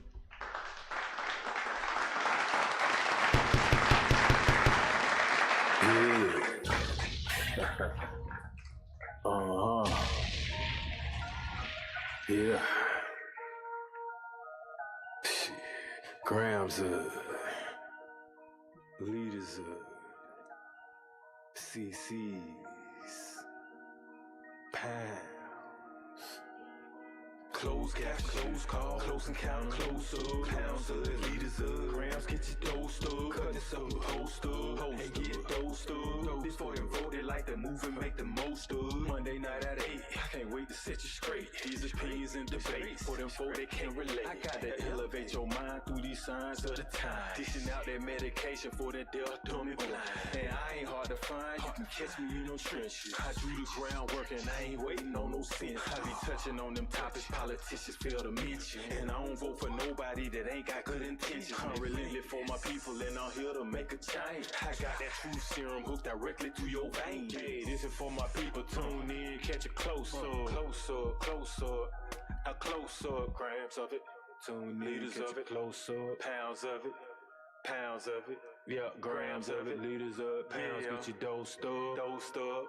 Yeah. Grams leaders CC's, pounds. Close cash, close call, close encounter, close up, pounds of leaders of grams, get your dosed up, cut this up, post up, and get dosed up. This for them voted like the move and make the most of. Monday night at 8, I can't wait to set you straight. These opinions and debates for them folk that can't relate. I gotta elevate your mind through these signs of the time. Dishing out that medication for that deaf, dumb and blind. And I ain't hard to find, you can catch me in no trenches. I do the groundwork and I ain't waiting on no sense. I be touching on them topics politicians fail to mention. And I don't vote for nobody that ain't got good intentions. I'm relentless for my people and I'm here to make a change. I got that truth serum hooked directly to your vein. Hey, this is for my people, tune in, catch it closer. Closer, closer, a closer, grams of it. Tune in, liters of it, closer, pounds of it. Pounds of it, yeah, grams of it, liters of it, pounds, get your dosed up.